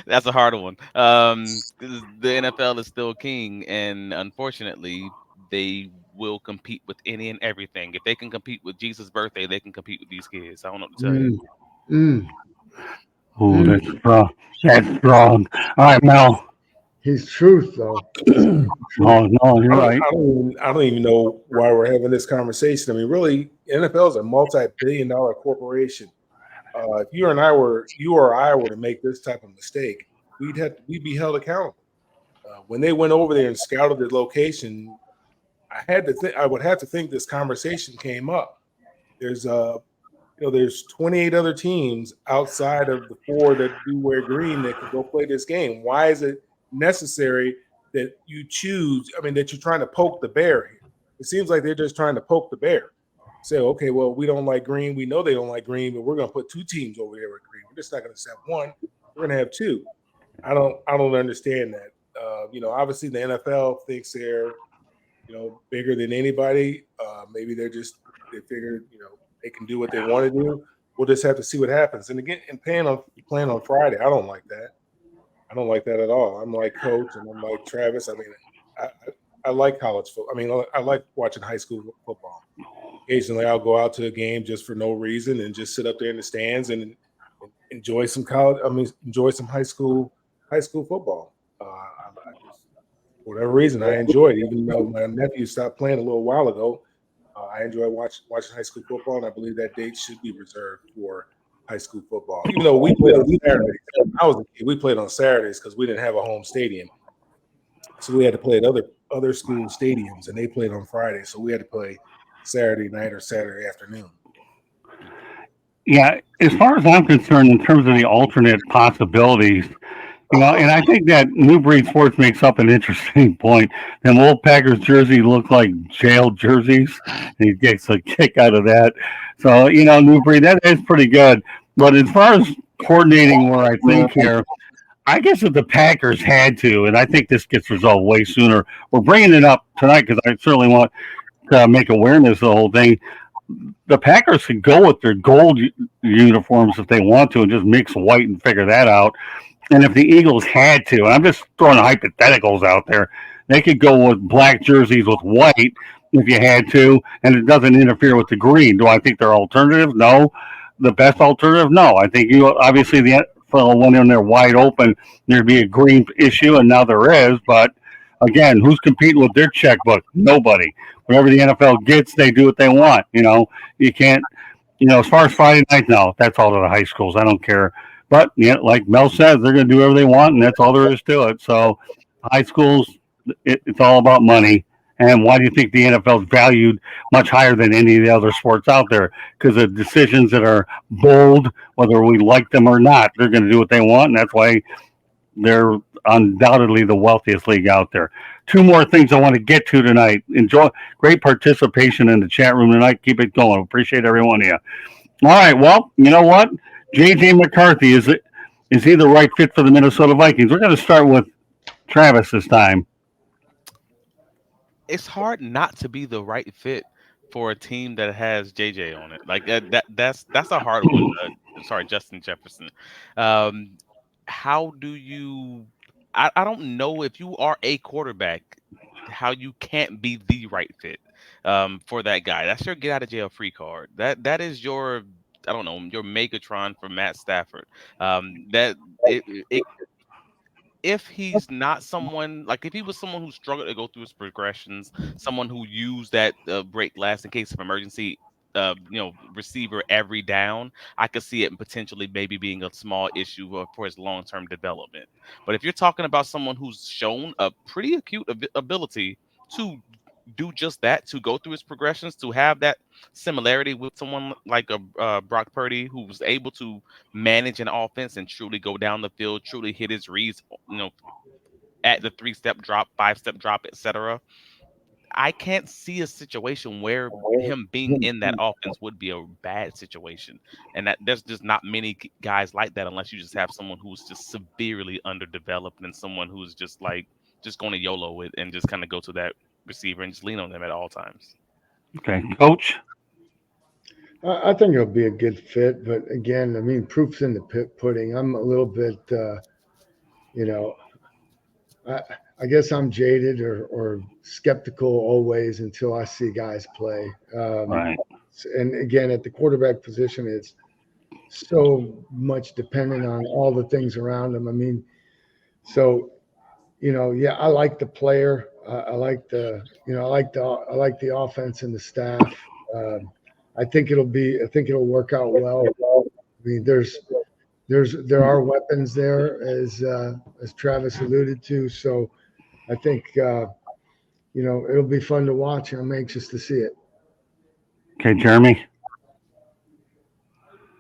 That's a hard one. 'Cause the NFL is still king, and unfortunately, they will compete with any and everything. If they can compete with Jesus' birthday, they can compete with these kids. I don't know what to tell you. ooh, that's strong. That's strong. All right, Mel. He's truth, though. No, you're right. I don't even know why we're having this conversation. I mean, really, NFL is a multi-billion-dollar corporation. If you or I were to make this type of mistake, we'd be held accountable. When they went over there and scouted the location, I would have to think this conversation came up. There's there's 28 other teams outside of the 4 that do wear green that could go play this game. Why is it necessary that you choose? I mean, that you're trying to poke the bear here. It seems like they're just trying to poke the bear. Say, okay, well, we don't like green. We know they don't like green, but we're going to put 2 teams over there with green. We're just not going to have 1. We're going to have 2. I don't understand that. Obviously the NFL thinks they're, bigger than anybody. Maybe they figure, they can do what they want to do. We'll just have to see what happens. And again, playing on Friday, I don't like that. I don't like that at all. I'm like Coach and I'm like Travis. I mean, I like college football. I mean, I like watching high school football. Occasionally, I'll go out to a game just for no reason and just sit up there in the stands and enjoy some high school football. whatever reason, I enjoy it. Even though my nephew stopped playing a little while ago, I enjoy watching high school football, and I believe that date should be reserved for high school football. Even though we played on Saturdays, when I was a kid, we played on Saturdays because we didn't have a home stadium, so we had to play at other school stadiums, and they played on Friday, so we had to play Saturday night or Saturday afternoon. Yeah, as far as I'm concerned, in terms of the alternate possibilities, and I think that New Breed Sports makes up an interesting point. Them old Packers jerseys look like jail jerseys, and he gets a kick out of that. So, New Breed, that is pretty good. But as far as coordinating where I think here, I guess if the Packers had to, and I think this gets resolved way sooner, we're bringing it up tonight because I certainly want to make awareness of the whole thing. The Packers could go with their gold uniforms if they want to and just mix white and figure that out. And if the Eagles had to, and I'm just throwing hypotheticals out there, they could go with black jerseys with white if you had to, and it doesn't interfere with the green. Do I think they're alternatives? No. The best alternative? No. I think obviously the NFL went in there wide open. There'd be a green issue, and now there is. But again, who's competing with their checkbook? Nobody. Whatever the NFL gets, they do what they want. You can't. As far as Friday night, no, that's all to the high schools. I don't care. But like Mel says, they're going to do whatever they want, and that's all there is to it. So high schools, it's all about money. And why do you think the NFL is valued much higher than any of the other sports out there? Because of decisions that are bold, whether we like them or not, they're going to do what they want, and that's why they're undoubtedly the wealthiest league out there. Two more things I want to get to tonight. Enjoy great participation in the chat room tonight. Keep it going. Appreciate every one of you. All right. Well, you know what? JJ McCarthy, is he the right fit for the Minnesota Vikings? We're going to start with Travis this time. It's hard not to be the right fit for a team that has JJ on it. Like that's a hard one. Sorry, Justin Jefferson. How do you? I don't know if you are a quarterback, how you can't be the right fit for that guy. That's your get out of jail free card. That is your, I don't know, your Megatron for Matt Stafford. If he's not someone, like if he was someone who struggled to go through his progressions, someone who used that break glass in case of emergency, receiver every down, I could see it potentially maybe being a small issue for his long-term development. But if you're talking about someone who's shown a pretty acute ability to do just that, to go through his progressions, to have that similarity with someone like a Brock Purdy, who was able to manage an offense and truly go down the field, truly hit his reads, at the 3-step drop, 5-step drop, etc. I can't see a situation where him being in that offense would be a bad situation, and that there's just not many guys like that unless you just have someone who's just severely underdeveloped and someone who's just going to YOLO it and just kind of go to that receiver and just lean on them at all times. Okay, Coach. I think it'll be a good fit, but again, I mean, proof's in the pudding. I'm a little bit, I guess I'm jaded or skeptical always until I see guys play. Right. And again, at the quarterback position, it's so much dependent on all the things around them. I mean, so I like the player. I like the offense and the staff. I think it'll work out well. I mean, there are weapons there as Travis alluded to. So I think it'll be fun to watch. I'm anxious to see it. Okay, Jeremy.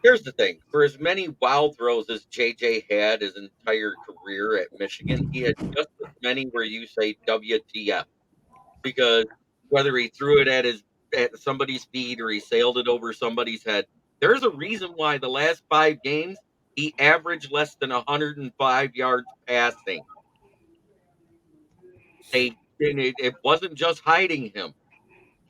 Here's the thing. For as many wild throws as JJ had his entire career at Michigan, he had just as many where you say WTF. Because whether he threw it at somebody's feet or he sailed it over somebody's head, there's a reason why the last 5 games he averaged less than 105 yards passing. It wasn't just hiding him.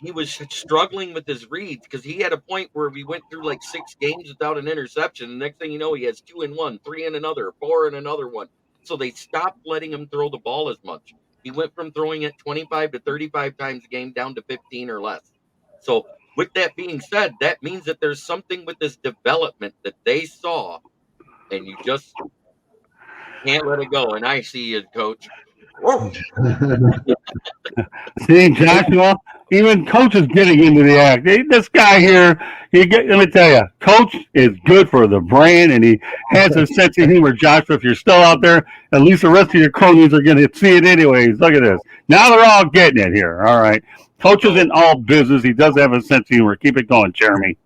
He was struggling with his reads because he had a point where we went through like 6 games without an interception. The next thing you know, he has 2 in one, 3 in another, 4 in another one. So they stopped letting him throw the ball as much. He went from throwing it 25 to 35 times a game down to 15 or less. So with that being said, that means that there's something with this development that they saw, and you just can't let it go. And I see you, Coach. See, Joshua, even coach is getting into the act. This guy here, let me tell you, coach is good for the brand, and he has a sense of humor. Joshua, if you're still out there, at least the rest of your cronies are going to see it anyways. Look at this. Now they're all getting it here. All right. Coach is in all business. He does have a sense of humor. Keep it going, Jeremy.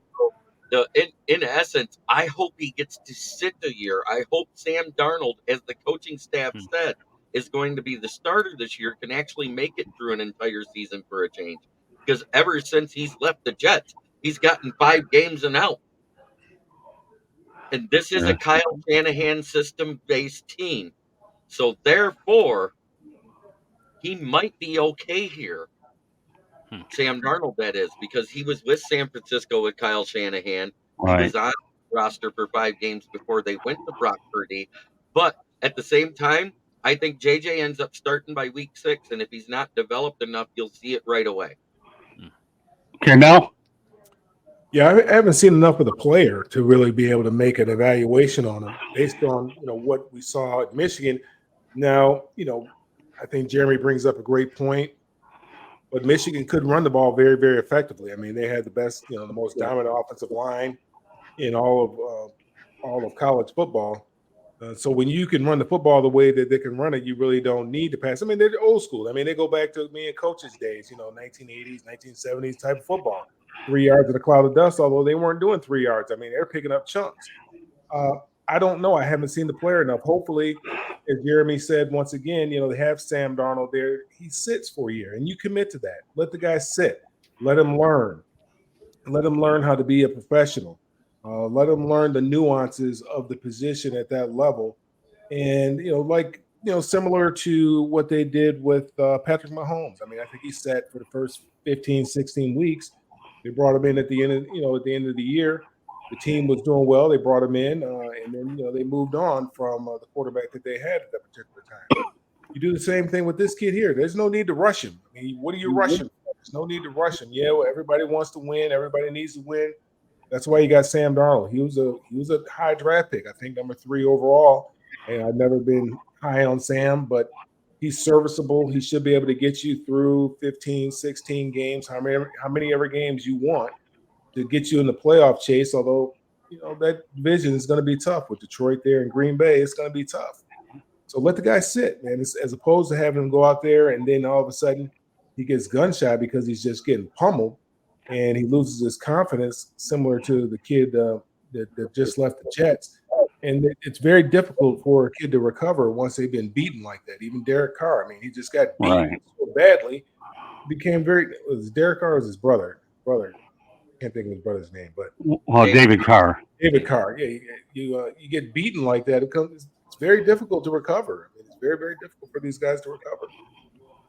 In essence, I hope he gets to sit a year. I hope Sam Darnold, as the coaching staff said, is going to be the starter this year, can actually make it through an entire season for a change. Because ever since he's left the Jets, he's gotten 5 games and out. And this is a Kyle Shanahan system-based team. So therefore, he might be okay here. Sam Darnold, that is, because he was with San Francisco with Kyle Shanahan. Right. He was on the roster for 5 games before they went to Brock Purdy. But at the same time, I think JJ ends up starting by week 6, and if he's not developed enough, you'll see it right away. Okay, Mel? Yeah, I haven't seen enough of the player to really be able to make an evaluation on him based on what we saw at Michigan. Now, I think Jeremy brings up a great point, but Michigan could run the ball very, very effectively. I mean, they had the best, the most dominant offensive line in all of college football. So when you can run the football the way that they can run it, you really don't need to pass. I mean, they're old school. I mean, they go back to me and coach's days, 1980s, 1970s type of football. 3 yards in a cloud of dust, although they weren't doing 3 yards. I mean, they're picking up chunks. I don't know. I haven't seen the player enough. Hopefully, as Jeremy said, once again, they have Sam Darnold there. He sits for a year, and you commit to that. Let the guy sit. Let him learn. Let him learn how to be a professional. Let him learn the nuances of the position at that level. And, similar to what they did with Patrick Mahomes. I mean, I think he sat for the first 15, 16 weeks. They brought him in at the end of the year. The team was doing well. They brought him in, and then they moved on from the quarterback that they had at that particular time. You do the same thing with this kid here. There's no need to rush him. I mean, what are you rushing for? There's no need to rush him. Yeah, well, everybody wants to win. Everybody needs to win. That's why you got Sam Darnold. He was a high draft pick. I think number 3 overall. And I've never been high on Sam, but he's serviceable. He should be able to get you through 15, 16 games, how many ever games you want to get you in the playoff chase. Although, that division is going to be tough with Detroit there and Green Bay. It's going to be tough. So let the guy sit, man, as opposed to having him go out there and then all of a sudden he gets gunshot because he's just getting pummeled and he loses his confidence, similar to the kid that just left the Jets. And it's very difficult for a kid to recover once they've been beaten like that. Even Derek Carr, I mean, he just got beaten so badly. Became was Derek Carr or was his brother? I can't think of his brother's name, but David Carr. David Carr. Yeah, you get beaten like that. It's very difficult to recover. I mean, it's very, very difficult for these guys to recover.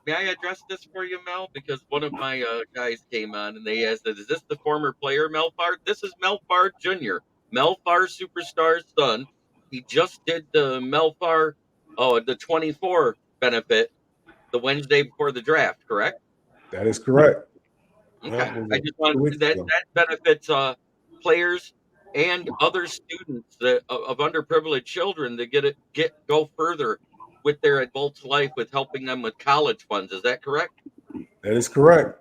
May I address this for you, Mel? Because one of my guys came on and they asked, "Is this the former player Mel Farr?" This is Mel Farr Jr., Mel Farr superstar's son. He just did the Mel Farr, the 24 benefit the Wednesday before the draft, correct? That is correct. Okay. I just wanted that benefits players and other students of underprivileged children to go further with their adult life with helping them with college funds. Is that correct? That is correct.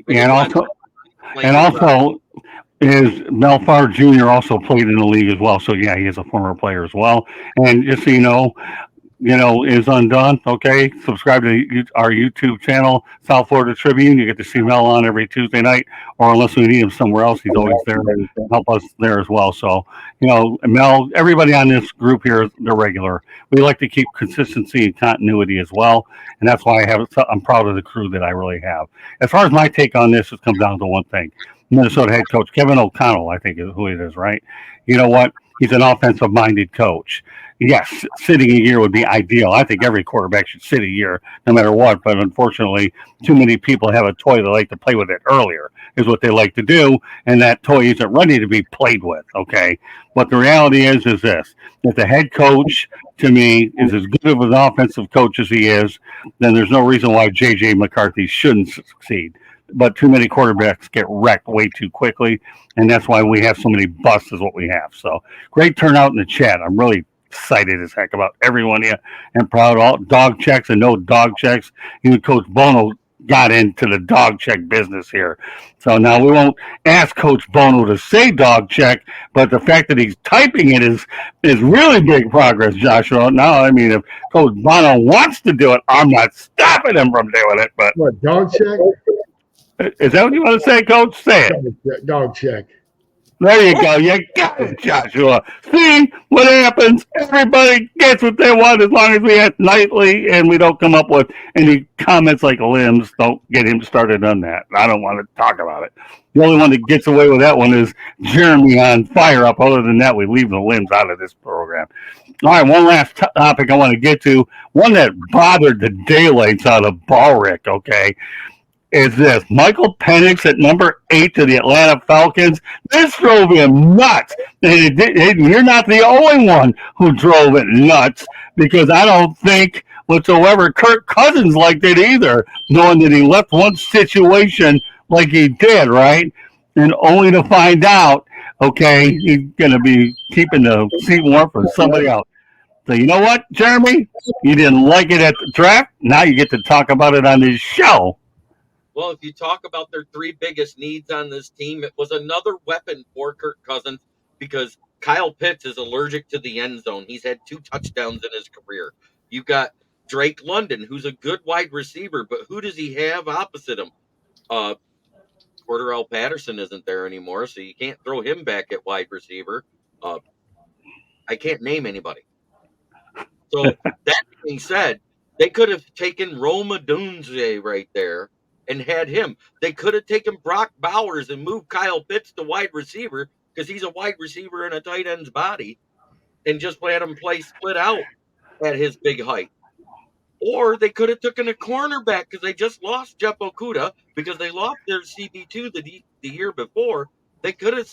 And also is Mel Farr Jr. also played in the league as well. So yeah, he is a former player as well. And just so you know, is undone. Okay, subscribe to our YouTube channel, South Florida Tribune. You get to see Mel on every Tuesday night, or unless we need him somewhere else, he's always there to help us there as well. So, Mel, everybody on this group here, they're regular. We like to keep consistency and continuity as well, and that's why I'm proud of the crew that I really have. As far as my take on this, it comes down to one thing. Minnesota head coach Kevin O'Connell, I think is who it is, right? You know what? He's an offensive-minded coach. Yes, sitting a year would be ideal. I think every quarterback should sit a year, no matter what. But unfortunately, too many people have a toy they like to play with it earlier, is what they like to do. And that toy isn't ready to be played with, okay? But the reality is this. If the head coach, to me, is as good of an offensive coach as he is, then there's no reason why J.J. McCarthy shouldn't succeed. But too many quarterbacks get wrecked way too quickly, and that's why we have so many busts is what we have. So great turnout in the chat. I'm really excited as heck about everyone here and proud of all dog checks and no dog checks. Even Coach Bono got into the dog check business here. So now we won't ask Coach Bono to say dog check, but the fact that he's typing it is really big progress, Joshua. Now, I mean, if Coach Bono wants to do it, I'm not stopping him from doing it. But What, dog check? is that what you want to say, Coach? Say it. Dog check. There you go. You got it, Joshua. See what happens? Everybody gets what they want as long as we act nightly and we don't come up with any comments like limbs. Don't get him started on that. I don't want to talk about it. The only one that gets away with that one is Jeremy on Fire Up. Other than that, we leave the limbs out of this program. All right, one last topic I want to get to. One that bothered the daylights out of Ballrick, okay? Is this Michael Penix at number 8 to the Atlanta Falcons? This drove him nuts. And you're not the only one who drove it nuts because I don't think whatsoever Kirk Cousins liked it either, knowing that he left one situation like he did, right? And only to find out, okay, he's going to be keeping the seat warm for somebody else. So you know what, Jeremy? You didn't like it at the draft. Now you get to talk about it on this show. Well, if you talk about their three biggest needs on this team, it was another weapon for Kirk Cousins because Kyle Pitts is allergic to the end zone. He's had 2 touchdowns in his career. You've got Drake London, who's a good wide receiver, but who does he have opposite him? Cordarrelle Patterson isn't there anymore, so you can't throw him back at wide receiver. I can't name anybody. So that being said, they could have taken Roma Dunze right there and had him. They could have taken Brock Bowers and moved Kyle Pitts to wide receiver because he's a wide receiver in a tight end's body and just let him play split out at his big height. Or they could have taken a cornerback because they just lost Jeff Okuda because they lost their CB2 the year before. They could have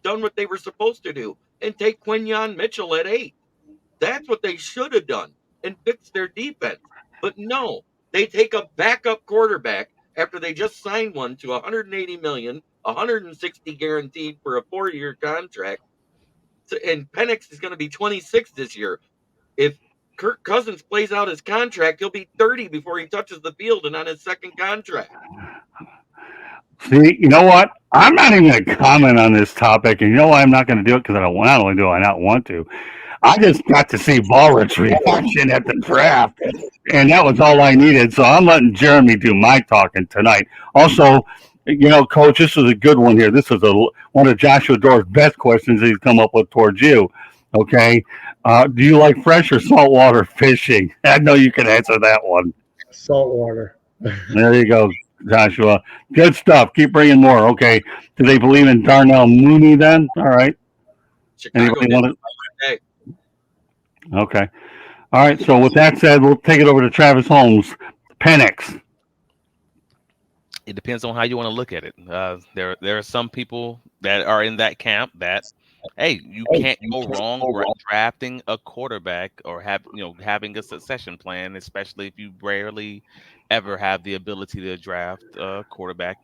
done what they were supposed to do and take Quinyon Mitchell at 8. That's what they should have done and fix their defense. But no, they take a backup quarterback after they just signed one to 180 million, 160 guaranteed for a 4-year contract. And Penix is going to be 26 this year. If Kirk Cousins plays out his contract, he'll be 30 before he touches the field and on his second contract. See, you know what? I'm not even going to comment on this topic, and you know why I'm not going to do it? Because not only do I not want to, I just got to see Ballrick's reaction at the draft, and that was all I needed. So I'm letting Jeremy do my talking tonight. Also, you know, Coach, this is a good one here. This is one of Joshua Doerr's best questions he's come up with towards you. Okay, do you like fresh or saltwater fishing? I know you can answer that one. Saltwater. There you go, Joshua. Good stuff. Keep bringing more. Okay, do they believe in Darnell Mooney then? All right. Chicago Anybody want to? Hey. Okay. All right. So with that said, we'll take it over to Travis Holmes. Penix. It depends on how you want to look at it. There are some people that are in that camp that, hey, you can't go wrong drafting a quarterback or having a succession plan, especially if you rarely ever have the ability to draft a quarterback,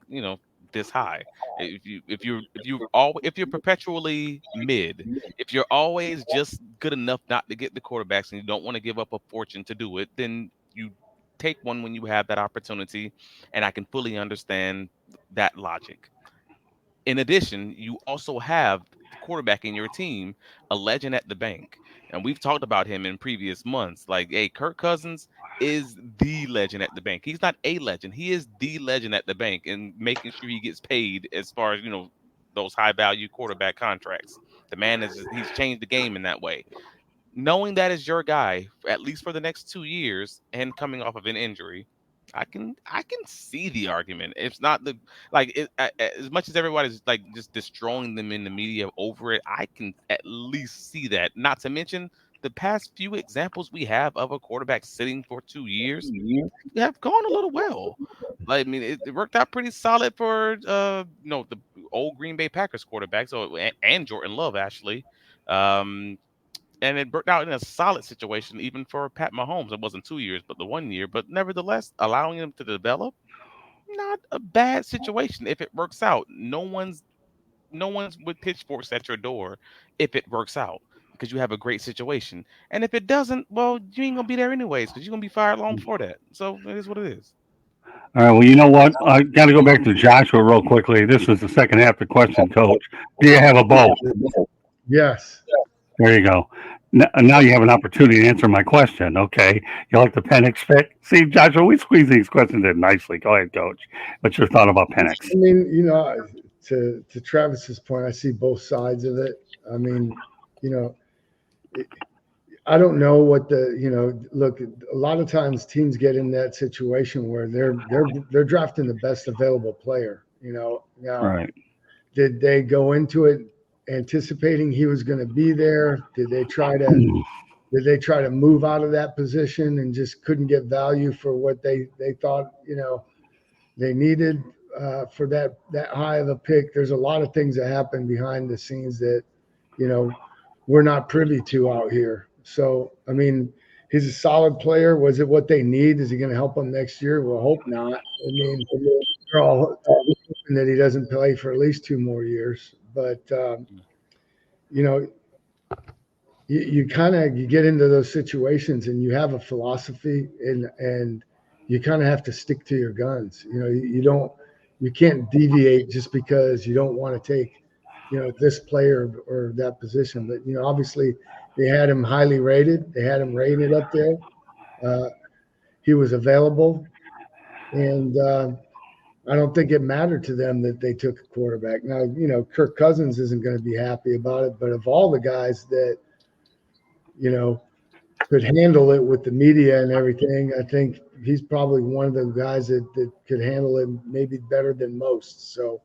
this high. If you're perpetually mid, if you're always just good enough not to get the quarterbacks and you don't want to give up a fortune to do it, then you take one when you have that opportunity, and I can fully understand that logic. In addition, you also have the quarterback in your team, a legend at the bank. And we've talked about him in previous months. Like, hey, Kirk Cousins is the legend at the bank. He's not a legend. He is the legend at the bank and making sure he gets paid as far as, those high value quarterback contracts. The man he's changed the game in that way. Knowing that is your guy, at least for the next 2 years, and coming off of an injury, I can see the argument. It's not as much as everybody's like just destroying them in the media over it. I can at least see that. Not to mention the past few examples we have of a quarterback sitting for 2 years have gone a little well. Like, I mean, it worked out pretty solid for the old Green Bay Packers quarterback. So and Jordan Love actually. And it worked out in a solid situation, even for Pat Mahomes. It wasn't 2 years, but the 1 year. But nevertheless, allowing him to develop, not a bad situation if it works out. No one's with pitchforks at your door if it works out. because you have a great situation. And if it doesn't, well, you ain't gonna be there anyways because you're gonna be fired long before that. So it is what it is. All right. Well, you know what? I got to go back to Joshua real quickly. This is the second half of the question, Coach. Do you have a boat? Yes. There you go. Now you have an opportunity to answer my question. Okay. You like the Penix pick? See, Joshua, we squeeze these questions in nicely. Go ahead, Coach. What's your thought about Penix? I mean, to Travis's point, I see both sides of it. I mean, you know, I don't know what look, a lot of times teams get in that situation where they're drafting the best available player, Now, Right. did they go into it anticipating he was going to be there? Did they try to move out of that position and just couldn't get value for what they thought, they needed for that high of a pick? There's a lot of things that happen behind the scenes that, we're not privy to out here. So, I mean, he's a solid player. Was it what they need? Is he going to help them next year? Well, hope not. I mean, they're all hoping that he doesn't play for at least 2 more years. But, you kind of get into those situations and you have a philosophy and you kind of have to stick to your guns. You can't deviate just because you don't want to take, this player or that position. But, obviously they had him highly rated. They had him rated up there. He was available. And I don't think it mattered to them that they took a quarterback. Now, Kirk Cousins isn't going to be happy about it. But of all the guys that, could handle it with the media and everything, I think he's probably one of the guys that could handle it maybe better than most. So,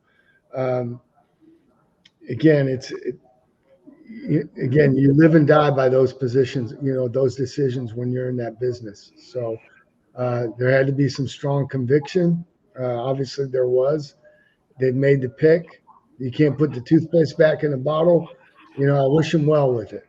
again, you live and die by those positions, those decisions when you're in that business. So there had to be some strong conviction. Obviously there was. They've made the pick. You can't put the toothpaste back in the bottle. I wish them well with it.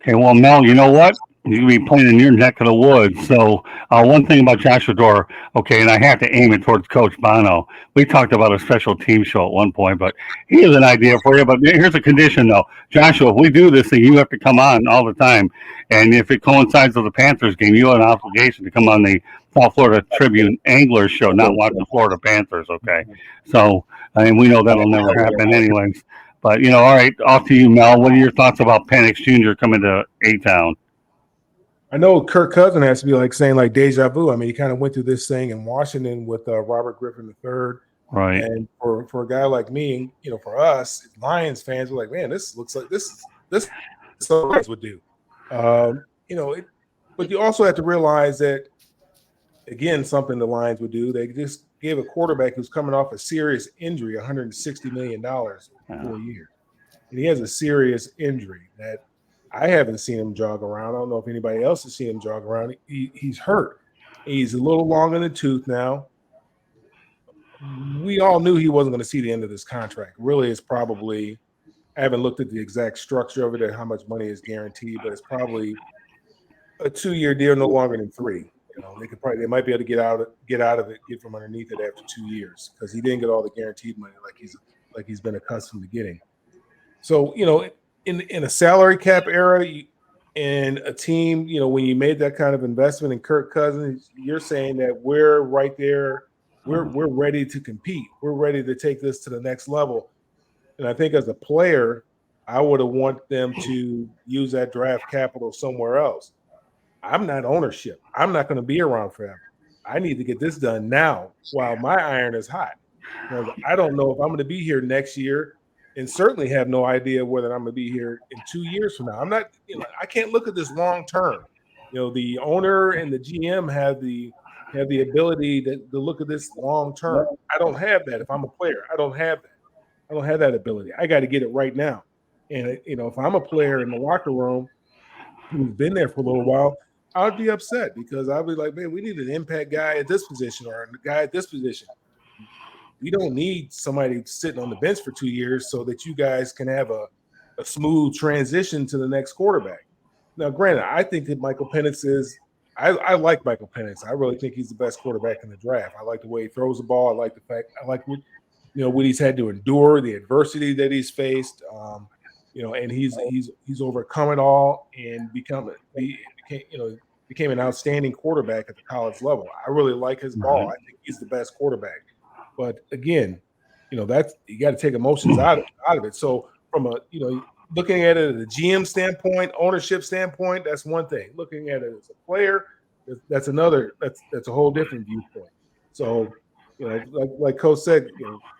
Okay, well, Mel, you know what? You're going to be playing in your neck of the woods. So, one thing about Joshua Dorr, okay, and I have to aim it towards Coach Bono. We talked about a special team show at one point, but he has an idea for you. But here's a condition, though. Joshua, if we do this thing, you have to come on all the time. And if it coincides with the Panthers game, you have an obligation to come on the South Florida Tribune Anglers show, not watch the Florida Panthers, okay? So, I mean, we know that'll never happen anyways. But, all right, off to you, Mel. What are your thoughts about Penix Jr. coming to A-Town? I know Kirk Cousins has to be saying deja vu. I mean, he kind of went through this thing in Washington with Robert Griffin III. Right. And for a guy like me, for us Lions fans, we're like, man, this looks like this is what Lions would do. But you also have to realize that, again, something the Lions would do. They just gave a quarterback who's coming off a serious injury $160 million for a year. And he has a serious injury that I haven't seen him jog around. I don't know if anybody else has seen him jog around. He's hurt. He's a little long in the tooth now. We all knew he wasn't going to see the end of this contract. Really, it's probably – I haven't looked at the exact structure of it and how much money is guaranteed, but it's probably a 2-year deal, no longer than 3. They might be able to get out of it, get from underneath it after 2 years because he didn't get all the guaranteed money like he's been accustomed to getting. So, in a salary cap era and a team, when you made that kind of investment in Kirk Cousins, you're saying that we're right there. We're ready to compete. We're ready to take this to the next level. And I think as a player, I would have want them to use that draft capital somewhere else. I'm not ownership. I'm not going to be around forever. I need to get this done now while my iron is hot. I don't know if I'm going to be here next year, and certainly have no idea whether I'm going to be here in 2 years from now. I'm not, I can't look at this long term. The owner and the GM have the ability to look at this long term. I don't have that. If I'm a player, I don't have that. I don't have that ability. I got to get it right now. And if I'm a player in the locker room who's been there for a little while, I'd be upset because I'd be like, man, we need an impact guy at this position or a guy at this position. We don't need somebody sitting on the bench for 2 years so that you guys can have a smooth transition to the next quarterback. Now, granted, I think that Michael Penix is – I like Michael Penix. I really think he's the best quarterback in the draft. I like the way he throws the ball. I like what he's had to endure, the adversity that he's faced. and he's overcome it all and became an outstanding quarterback at the college level. I really like his ball. I think he's the best quarterback. But again, that's you got to take emotions out of it. So from a looking at it at a GM standpoint, ownership standpoint, that's one thing. Looking at it as a player, that's another. That's a whole different viewpoint. So, like Coach said,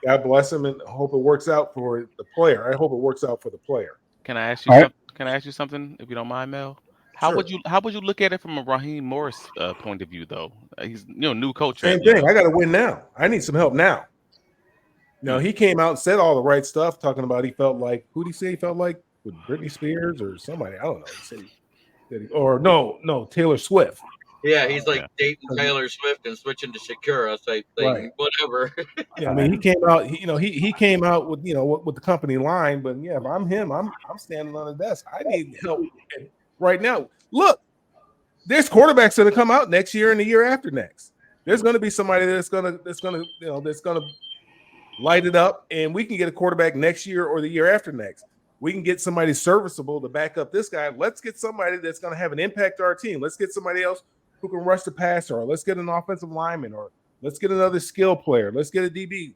God bless him, and I hope it works out for the player. I hope it works out for the player. Can I ask you something? Can I ask you something, if you don't mind, Mel? How Sure. would you look at it from a Raheem Morris point of view, though? He's new coach. Same thing. I got to win now. I need some help now. He came out and said all the right stuff, talking about he felt like, who did he say he felt like? With Britney Spears or somebody? I don't know. He said, no, Taylor Swift. Yeah, he's like dating Taylor Swift and switching to Shakira type thing. Right. Whatever. Yeah, I mean, he came out. He came out with with the company line. But yeah, if I'm him, I'm standing on the desk. I need help right now. Look, there's quarterbacks going to come out next year and the year after next. There's going to be somebody that's going to light it up, and we can get a quarterback next year or the year after next. We can get somebody serviceable to back up this guy. Let's get somebody that's going to have an impact to our team. Let's get somebody else who can rush the passer, or let's get an offensive lineman, or let's get another skill player. Let's get a DB.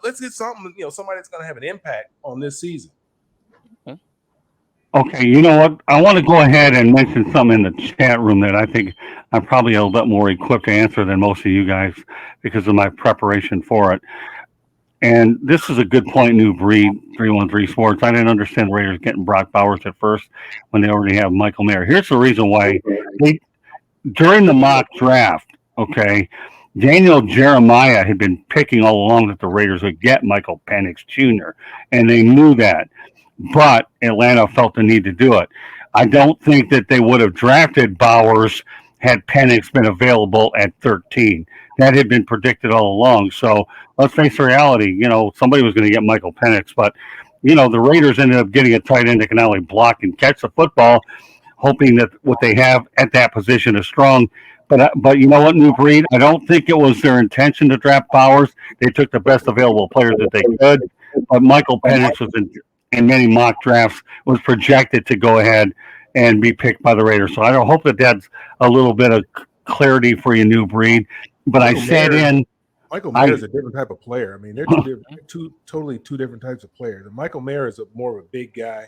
Let's get something, somebody that's going to have an impact on this season. Okay, you know what? I want to go ahead and mention something in the chat room that I think I'm probably a little bit more equipped to answer than most of you guys because of my preparation for it. And this is a good point, New Breed, 313 Sports. I didn't understand the Raiders getting Brock Bowers at first when they already have Michael Mayer. Here's the reason why. During the mock draft, okay, Daniel Jeremiah had been picking all along that the Raiders would get Michael Penix Jr., and they knew that. But Atlanta felt the need to do it. I don't think that they would have drafted Bowers had Penix been available at 13. That had been predicted all along. So let's face the reality, somebody was going to get Michael Penix, but, the Raiders ended up getting a tight end that can not only block and catch the football, hoping that what they have at that position is strong. But you know what, New Breed? I don't think it was their intention to draft Bowers. They took the best available players that they could. But Michael Penix was in many mock drafts, was projected to go ahead and be picked by the Raiders. So I don't hope that that's a little bit of clarity for you, New Breed. But Michael Mayer is a different type of player. I mean, they're totally two different types of players. And Michael Mayer is more of a big guy.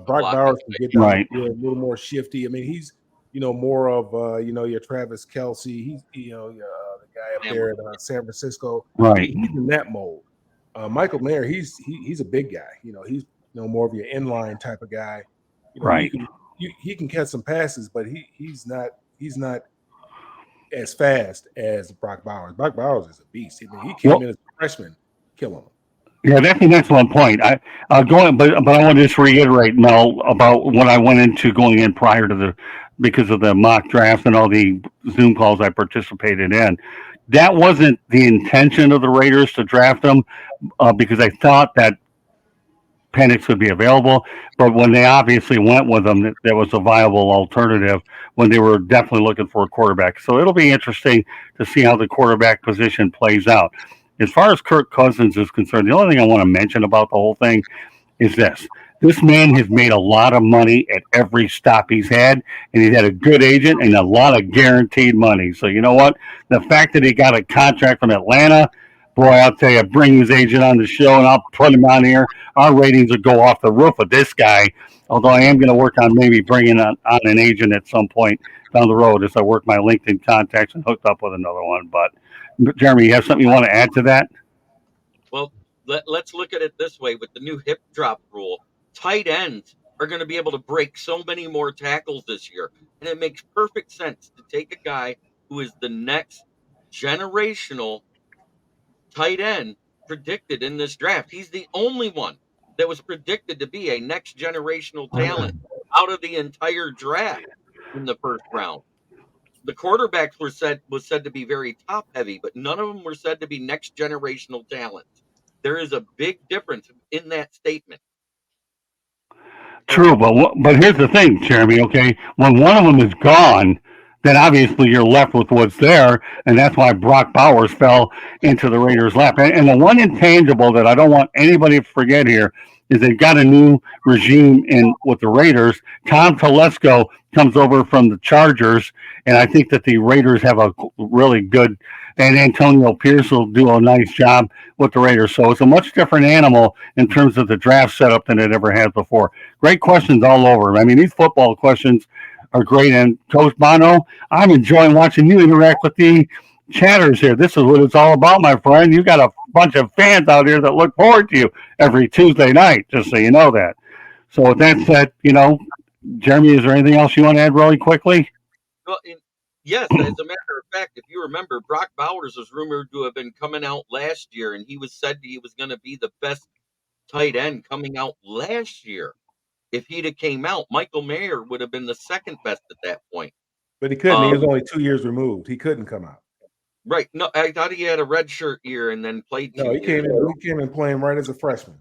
Brock Bowers can get down a little more shifty. I mean, he's more of your Travis Kelce. He's the guy up there in San Francisco. Right. He's in that mold. Michael Mayer, he's a big guy. He's more of your inline type of guy. Right. He can catch some passes, but he's not as fast as Brock Bowers. Brock Bowers is a beast. I mean, he came in as a freshman, kill him. Yeah, that's an excellent point. But I want to just reiterate, Mel, about what I went into going in prior to because of the mock drafts and all the Zoom calls I participated in. That wasn't the intention of the Raiders to draft him because I thought that Penix would be available. But when they obviously went with him, that was a viable alternative when they were definitely looking for a quarterback. So it'll be interesting to see how the quarterback position plays out. As far as Kirk Cousins is concerned, the only thing I want to mention about the whole thing is this. This man has made a lot of money at every stop he's had, and he's had a good agent and a lot of guaranteed money. So you know what? The fact that he got a contract from Atlanta, boy, I'll tell you, bring his agent on the show, and I'll put him on here. Our ratings will go off the roof with this guy, although I am going to work on maybe bringing on an agent at some point down the road as I work my LinkedIn contacts and hooked up with another one. But Jeremy, you have something you want to add to that? Well, let's look at it this way with the new hip drop rule. Tight ends are going to be able to break so many more tackles this year. And it makes perfect sense to take a guy who is the next generational tight end predicted in this draft. He's the only one that was predicted to be a next generational talent out of the entire draft in the first round. The quarterbacks was said to be very top heavy, but none of them were said to be next generational talents. There is a big difference in that statement. True, but here's the thing, Jeremy, okay? When one of them is gone, then obviously you're left with what's there, and that's why Brock Bowers fell into the Raiders' lap. And the one intangible that I don't want anybody to forget here is they've got a new regime in with the Raiders. Tom Telesco comes over from the Chargers, and I think that the Raiders have a really good, and Antonio Pierce will do a nice job with the Raiders. So it's a much different animal in terms of the draft setup than it ever has before. Great questions all over. I mean, these football questions are great. And Coach Bono, I'm enjoying watching you interact with the chatters here. This is what it's all about, my friend. You got a bunch of fans out here that look forward to you every Tuesday night, just so you know that. So with that said, Jeremy, is there anything else you want to add really quickly? Well, yes, as a matter of fact, if you remember, Brock Bowers was rumored to have been coming out last year, and he was said he was going to be the best tight end coming out last year. If he'd have came out, Michael Mayer would have been the second best at that point. But he couldn't. He was only 2 years removed. He couldn't come out. Right. No, I thought he had a redshirt year and then played 2 No, he years. came in playing right as a freshman.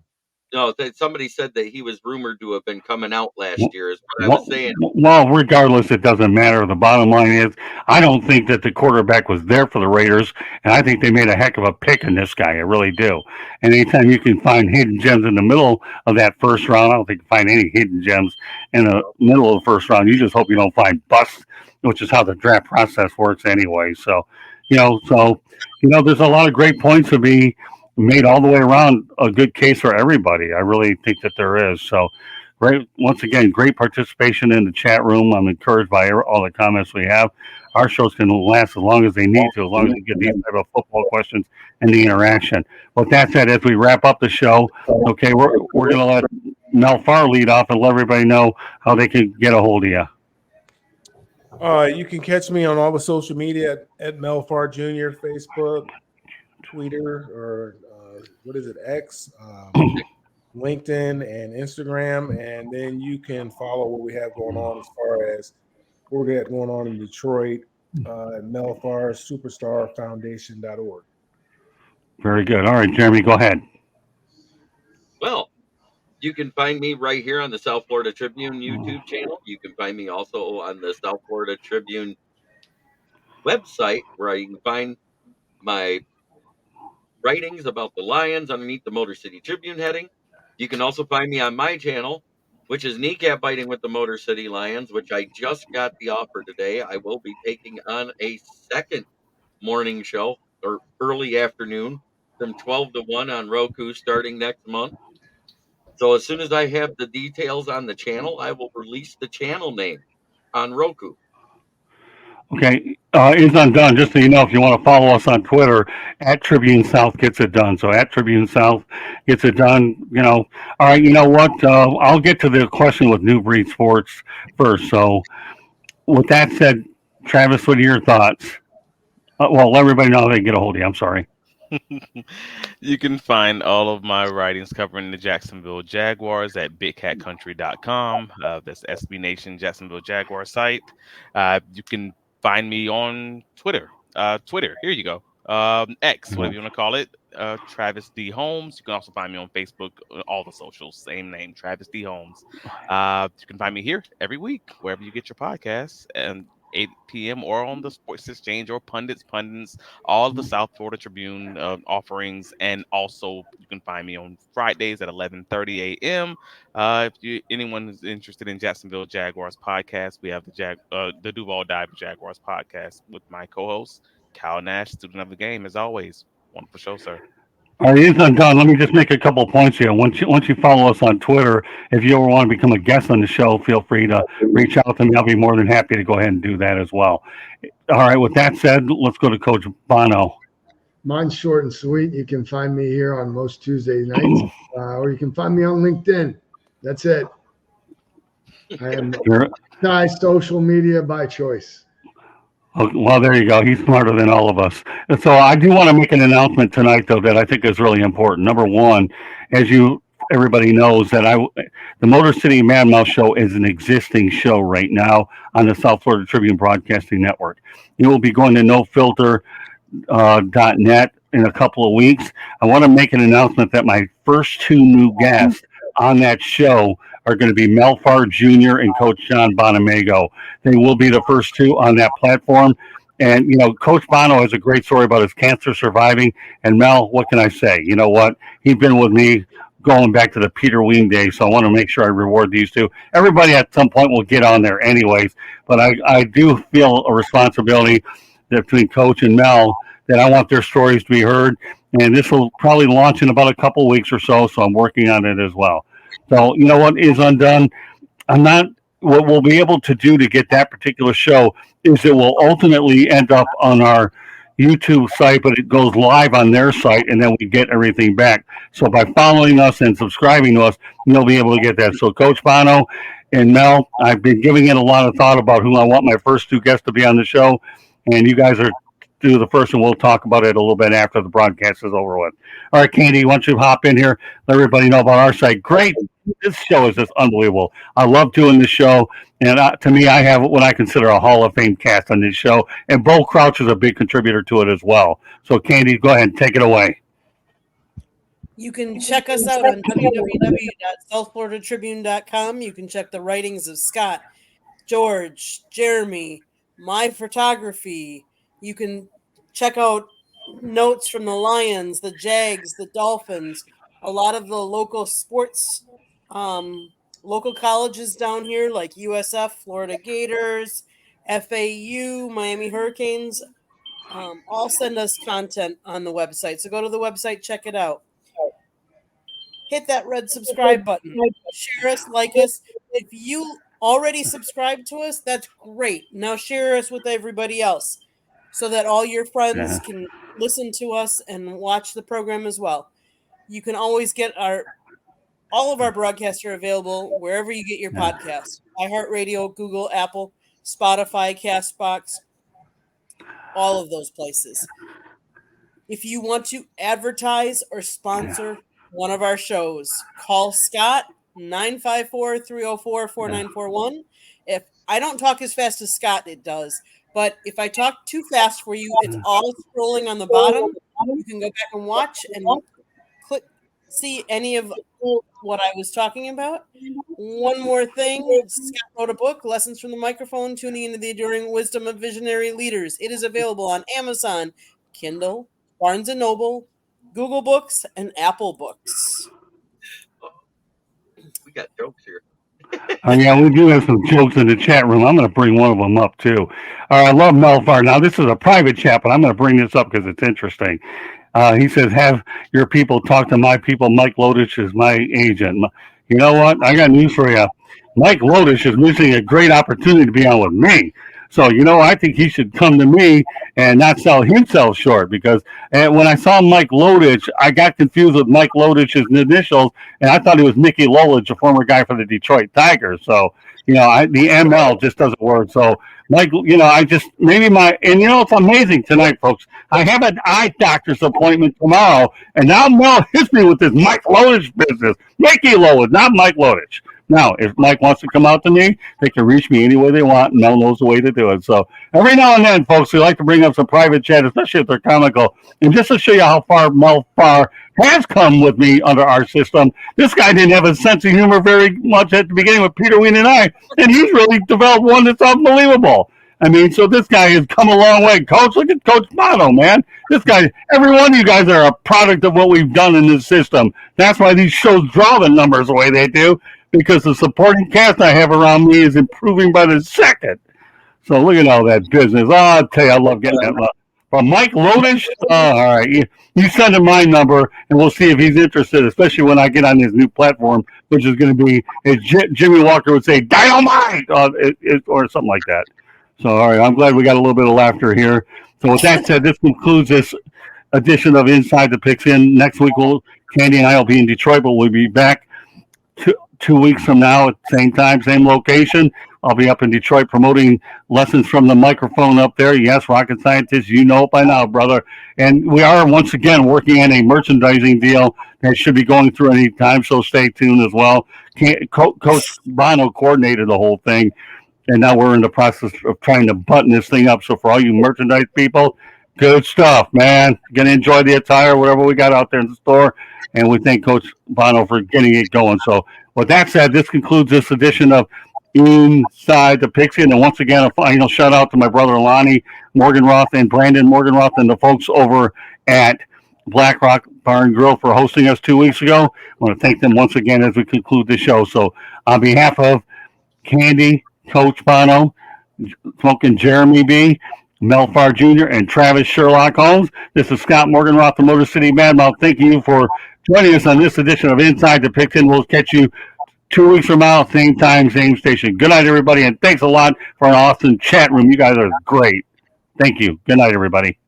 No, somebody said that he was rumored to have been coming out last year, is what I was saying. Well, regardless, it doesn't matter. The bottom line is, I don't think that the quarterback was there for the Raiders, and I think they made a heck of a pick in this guy. I really do. And anytime you can find hidden gems in the middle of that first round, I don't think you can find any hidden gems in the middle of the first round. You just hope you don't find busts, which is how the draft process works anyway. So, there's a lot of great points to be made all the way around, a good case for everybody. I really think that there is. So great. Once again, great participation in the chat room. I'm encouraged by all the comments we have. Our shows can last as long as they need to, as long as we get these type of football questions and the interaction. With that said, as we wrap up the show, okay, we're going to let Mel Farr lead off and let everybody know how they can get a hold of you. You can catch me on all the social media at Mel Farr Jr., Facebook, Twitter, or X, LinkedIn, and Instagram. And then you can follow what we have going on as far as what we got going on in Detroit at Mel Farr Superstar Foundation.org. Very good. All right, Jeremy, go ahead. Well, you can find me right here on the South Florida Tribune YouTube channel. You can find me also on the South Florida Tribune website, where you can find my writings about the Lions underneath the Motor City Tribune heading. You can also find me on my channel, which is Kneecap Biting with the Motor City Lions, which I just got the offer today. I will be taking on a second morning show, or early afternoon, from 12 to 1 on Roku starting next month. So as soon as I have the details on the channel, I will release the channel name on Roku. Okay, it's undone. Just so you know, if you want to follow us on Twitter, at Tribune South gets it done. So at Tribune South gets it done. All right, you know what? I'll get to the question with New Breed Sports first. So with that said, Travis, what are your thoughts? Well, let everybody know how they get a hold of you. I'm sorry. You can find all of my writings covering the Jacksonville Jaguars at bigcatcountry.com. That's SB Nation Jacksonville Jaguar site. You can find me on Twitter. Here you go. X, whatever you want to call it. Travis D. Holmes. You can also find me on Facebook, all the socials, same name, Travis D. Holmes. You can find me here every week, wherever you get your podcasts, and 8 p.m. or on the Sports Exchange or Pundits, all the South Florida Tribune offerings. And also you can find me on Fridays at 11:30 a.m. If anyone is interested in Jacksonville Jaguars podcast, we have the Duval Dive Jaguars podcast with my co-host, Kyle Nash, student of the game, as always. Wonderful show, sir. All right, it's undone. Let me just make a couple of points here. Once you follow us on Twitter, if you ever want to become a guest on the show, feel free to reach out to me. I'll be more than happy to go ahead and do that as well. All right, with that said, let's go to Coach Bono. Mine's short and sweet. You can find me here on most Tuesday nights, or you can find me on LinkedIn. That's it. I am social media by choice. Well, there you go. He's smarter than all of us. And so I do want to make an announcement tonight, though, that I think is really important. Number one, as everybody knows, that the Motor City Man Mouse Show is an existing show right now on the South Florida Tribune Broadcasting Network. You will be going to nofilter.net in a couple of weeks. I want to make an announcement that my first two new guests on that show are going to be Mel Farr Jr. and Coach John Bonamago. They will be the first two on that platform. And, Coach Bono has a great story about his cancer surviving. And Mel, what can I say? You know what? He's been with me going back to the Peter Ween days. So I want to make sure I reward these two. Everybody at some point will get on there anyways, but I do feel a responsibility between Coach and Mel that I want their stories to be heard. And this will probably launch in about a couple of weeks or so. So I'm working on it as well. So, you know what is undone? What we'll be able to do to get that particular show is it will ultimately end up on our YouTube site, but it goes live on their site, and then we get everything back. So by following us and subscribing to us, you'll be able to get that. So Coach Bono and Mel, I've been giving it a lot of thought about who I want my first two guests to be on the show, and you guys are do the first, and we'll talk about it a little bit after the broadcast is over with. All right, Candy, why don't you hop in here, let everybody know about our site. Great. This show is just unbelievable. I love doing this show, and to me, I have what I consider a Hall of Fame cast on this show, and Bo Crouch is a big contributor to it as well. So, Candy, go ahead and take it away. You can check us out on www.southfloridatribune.com. You can check the writings of Scott, George, Jeremy, my photography. You can check out notes from the Lions, the Jags, the Dolphins, a lot of the local sports, local colleges down here like USF, Florida Gators, FAU, Miami Hurricanes. All send us content on the website. So go to the website, check it out. Hit that red subscribe button. Share us, like us. If you already subscribed to us, that's great. Now share us with everybody else so that all your friends can listen to us and watch the program as well. You can always get all of our broadcasts are available wherever you get your podcasts. iHeartRadio, Google, Apple, Spotify, CastBox, all of those places. If you want to advertise or sponsor one of our shows, call Scott 954-304-4941. If I don't talk as fast as Scott, it does. But if I talk too fast for you, it's all scrolling on the bottom. You can go back and watch and see any of what I was talking about. One more thing, Scott wrote a book, Lessons from the Microphone, Tuning into the Enduring Wisdom of Visionary Leaders. It is available on Amazon, Kindle, Barnes & Noble, Google Books, and Apple Books. We got jokes here. Yeah, we do have some jokes in the chat room. I'm going to bring one of them up, too. I love Melfar. Now, this is a private chat, but I'm going to bring this up because it's interesting. He says, have your people talk to my people. Mike Lodich is my agent. You know what? I got news for you. Mike Lodich is missing a great opportunity to be on with me. So, I think he should come to me and not sell himself short, because when I saw Mike Lodich, I got confused with Mike Lodich's initials, and I thought he was Mickey Lolich, a former guy for the Detroit Tigers. So, the ML just doesn't work. So, Mike, it's amazing tonight, folks. I have an eye doctor's appointment tomorrow, and now Mel hits me with this Mike Lodich business. Mickey Lolich, not Mike Lodich. Now, if Mike wants to come out to me, they can reach me any way they want. Mel knows the way to do it. So every now and then, folks, we like to bring up some private chat, especially if they're comical. And just to show you how far Mel Farr has come with me under our system, this guy didn't have a sense of humor very much at the beginning with Peter Ween and I, and he's really developed one that's unbelievable. I mean, so this guy has come a long way. Coach, look at Coach Bono, man. This guy, every one of you guys are a product of what we've done in this system. That's why these shows draw the numbers the way they do, because the supporting cast I have around me is improving by the second. So look at all that business. Oh, I'll tell you, I love getting that love. But Mike Lodich, all right, you send him my number, and we'll see if he's interested, especially when I get on his new platform, which is going to be, as Jimmy Walker would say, dynamite, or something like that. So, all right, I'm glad we got a little bit of laughter here. So with that said, this concludes this edition of Inside the Pigskin. Next week, Candy and I will be in Detroit, but we'll be back 2 weeks from now at the same time, same location. I'll be up in Detroit promoting Lessons from the Microphone up there. Yes, Rocket Scientist, you know it by now, brother. And we are, once again, working on a merchandising deal that should be going through any time, so stay tuned as well. Coach Bono coordinated the whole thing, and now we're in the process of trying to button this thing up. So for all you merchandise people, good stuff, man. Going to enjoy the attire, whatever we got out there in the store. And we thank Coach Bono for getting it going. So with that said, this concludes this edition of Inside the Pigskin. And once again, a final shout out to my brother Lonnie Morganroth and Brandon Morganroth and the folks over at Black Rock Bar and Grill for hosting us 2 weeks ago. I want to thank them once again as we conclude the show. So on behalf of Candy, Coach Bono, Smoking Jeremy B., Mel Farr Jr., and Travis Sherlock Holmes, this is Scott Morganroth, the Motor City Madmouth. Thanking you for joining us on this edition of Inside the Pigskin. We'll catch you 2 weeks from now, same time, same station. Good night, everybody, and thanks a lot for an awesome chat room. You guys are great. Thank you. Good night, everybody.